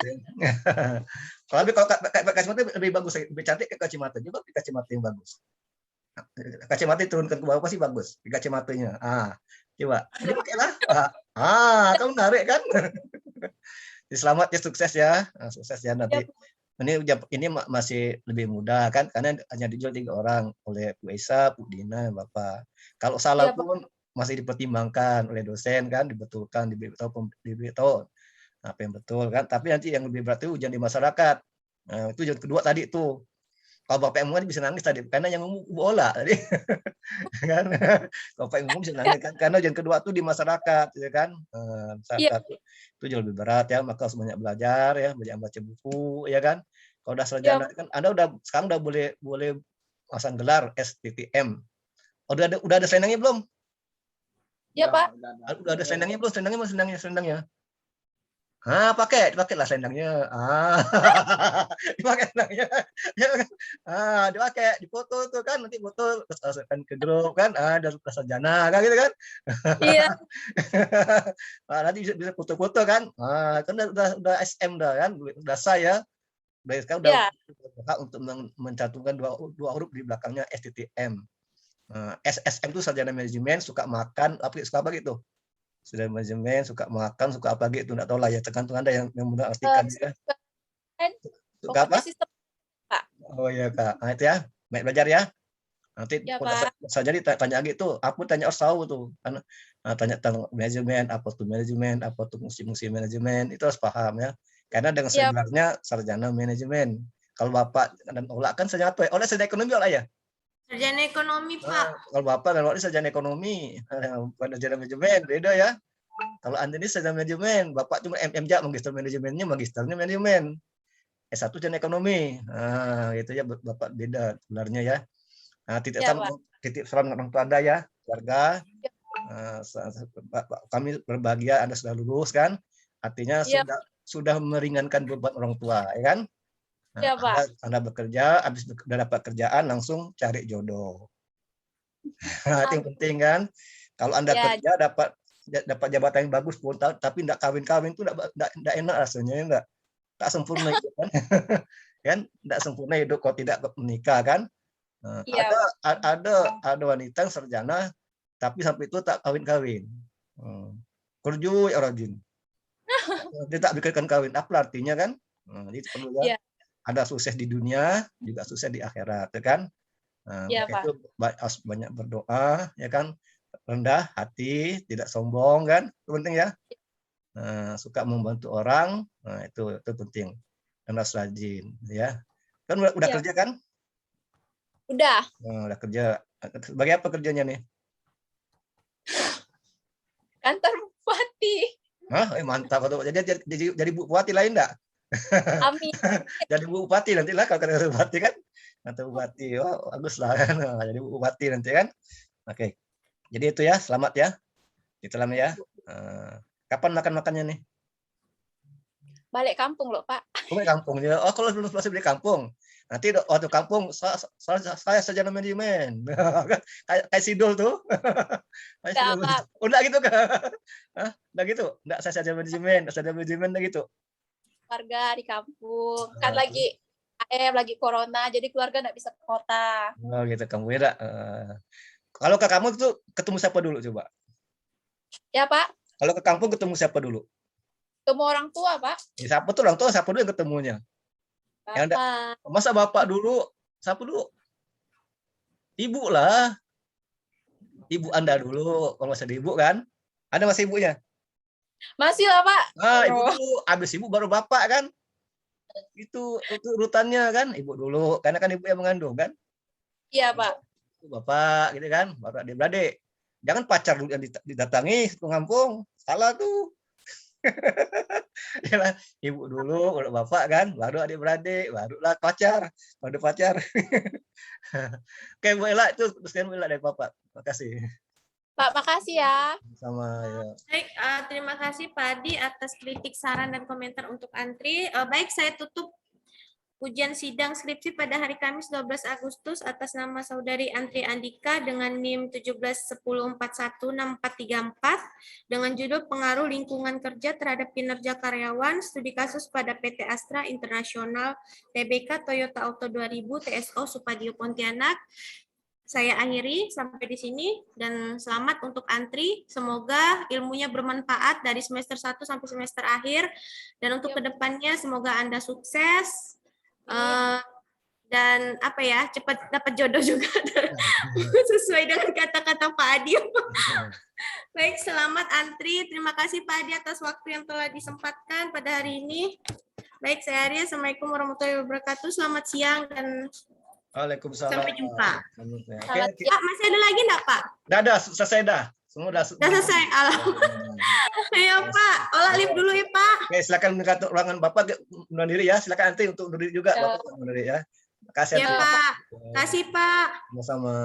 S5: kacamata lebih bagus, lebih cantik ke kacamata juga, kacamata yang bagus. Kacamata turunkan ke bawah pasti bagus, kacamatanya. Coba dipakailah. Kamu menarik kan? Selamat ya, sukses ya, sukses ya nanti. Ini masih lebih mudah kan, karena hanya dijual 3 orang oleh Bu Esa, Bu Dina, Bapak. Kalau salah pun masih dipertimbangkan oleh dosen kan, dibetulkan, diberitahu apa yang betul kan, tapi nanti yang lebih berat itu ujian di masyarakat. Itu ujian kedua tadi itu. Kalau Bapak yang umum bisa nangis tadi karena yang umum bola tadi. Kan? Bapak yang umum bisa nangis kan karena ujian kedua itu di masyarakat ya kan. Masyarakat itu jauh lebih berat ya, maka harus banyak belajar ya, banyak baca buku ya kan. Kalau udah sarjana kan Anda sekarang udah boleh pasang gelar STTM. Udah ada selendangnya belum?
S1: Ya, Pak.
S5: Udah ada selendangnya belum? Selendangnya. Pakailah selendangnya. Dipakai selendangnya. Dipakai, dipoto tuh kan, nanti foto terus ke grup kan, dari sarjana kan gitu kan.
S1: Iya.
S5: Nanti bisa foto-foto kan. Kan udah SM dah kan, udah saya. Sekarang udah berhak untuk mencantumkan dua huruf di belakangnya STTM. SSM itu sarjana manajemen, suka makan, suka apa gitu. Sudah manajemen, suka makan, suka apa gitu, enggak tahu lah ya, tergantung Anda yang mudah artikan ya. Suka apa?
S1: Pak.
S5: Oh iya Kak, itu ya, baik belajar ya. Nanti saja ditanya gitu, aku tanya tahu tuh, karena tanya tentang manajemen, apa tuh fungsi manajemen, itu harus paham ya. Karena dengan sebenarnya sarjana manajemen. Kalau Bapak dan Ola kan sarjana apa ya? Ola sarjana ekonomi Ola ya?
S3: Sarjana ekonomi, Pak.
S5: Nah, kalau Bapak dan Ola sarjana ekonomi, bukan sarjana manajemen, beda ya. Kalau Anda ini sarjana manajemen, Bapak cuma MMJ, magister manajemennya, magisternya manajemen. S1 sarjana ekonomi. Nah, gitu ya, Bapak beda gelarnya ya. Nah, titik salam orang tua Anda ya, keluarga. Kami berbahagia Anda sudah lulus kan, artinya sudah meringankan beban orang tua, ya kan? Nah, anda bekerja, habis udah dapat kerjaan langsung cari jodoh. Nah, itu yang penting kan. Kalau Anda kerja dapat jabatan yang bagus 10 tahun, tapi tidak kawin-kawin itu tidak enak rasanya, enggak. Tak sempurna hidup kan. Kan tidak sempurna hidup kalau tidak menikah kan. Nah, ada wanita yang sarjana tapi sampai itu tak kawin-kawin. Kerja ya rajin. Dia tak pikirkan kawin. Apa artinya kan? Nah, itu perlu ya. Ada sukses di dunia, juga sukses di akhirat, ya kan? Nah, itu harus banyak berdoa, ya kan? Rendah hati, tidak sombong, kan? Itu penting ya. Nah, suka membantu orang, nah itu penting. Dan harus rajin, ya. Kan udah kerja kan?
S1: Udah.
S5: Nah, udah kerja. Sebagai apa kerjanya nih?
S1: Kantor bupati.
S5: Hah, mantap. Jadi bupati lain enggak?
S1: Amin.
S5: Jadi bupati nanti lah kalau kena bupati kan. Nanti bupati, oh bagus lah kan. Jadi bupati nanti kan. Oke. Jadi itu ya, selamat ya. Di dalam ya. Kapan makan-makannya nih?
S1: Balik kampung loh, Pak.
S5: Balik kampung ya. Oh, kalau belum masih balik kampung. Nanti waktu kampung saya sarjana manajemen. Kayak Sidul tuh. Udah gitu kan? Udah gitu. Enggak saya sarjana manajemen udah gitu.
S1: Keluarga di kampung kan lagi corona, jadi keluarga nggak bisa ke kota.
S5: Oh gitu kamu ya. Kalau ke kamu tuh ketemu siapa dulu coba?
S1: Ya Pak.
S5: Kalau ke kampung ketemu siapa dulu?
S1: Ketemu orang tua Pak.
S5: Ya, siapa tuh orang tua? Siapa dulu yang ketemunya?
S1: Bapak.
S5: Masa bapak dulu? Siapa dulu? Ibu lah. Ibu Anda dulu. Kalau masih ada ibu kan? Ada masih ibunya?
S1: Masih lah Pak.
S5: Ah, ibu dulu, habis ibu baru bapak kan? Itu urutannya kan, ibu dulu, karena kan ibu yang mengandung kan?
S1: Iya Pak.
S5: Bapak gitu kan, baru adik-beradik. Jangan pacar dulu yang didatangi ke kampung, salah tuh. Yalah, ibu dulu, baru bapak kan, baru adik-beradik, barulah pacar, baru pacar. Oke, Bu Ella, itu sekian Bu Ella dari Bapak. Terima kasih.
S1: Pak, makasih ya.
S5: Sama ya.
S3: Baik, terima kasih Pak Adi atas kritik, saran, dan komentar untuk Antri. Baik, saya tutup ujian sidang skripsi pada hari Kamis 12 Agustus atas nama Saudari Antri Andika dengan NIM 1710416434 dengan judul Pengaruh Lingkungan Kerja Terhadap Kinerja Karyawan, Studi Kasus pada PT Astra Internasional Tbk Toyota Auto 2000 TSO Supadio Pontianak. Saya akhiri sampai di sini dan selamat untuk Antri. Semoga ilmunya bermanfaat dari semester 1 sampai semester akhir dan untuk kedepannya semoga Anda sukses dan apa ya, cepat dapat jodoh juga sesuai dengan kata-kata Pak Adi. Baik, selamat Antri. Terima kasih Pak Adi atas waktu yang telah disempatkan pada hari ini. Baik, saya Arya. Assalamualaikum warahmatullahi wabarakatuh. Selamat siang dan
S5: Waalaikumsalam.
S3: sampai jumpa.
S5: Oke,
S3: Pak, masih ada lagi enggak, Pak?
S5: Udah, selesai dah. Semua udah
S3: selesai. Ayo, Pak. Olah lift dulu ya, Pak.
S5: Oke, silakan ke ruangan Bapak undur diri ya. Silakan nanti untuk undur diri juga Bapak undur diri ya. Terima kasih.
S3: Ya, Pak. Kasih, Pak.
S5: Sama-sama.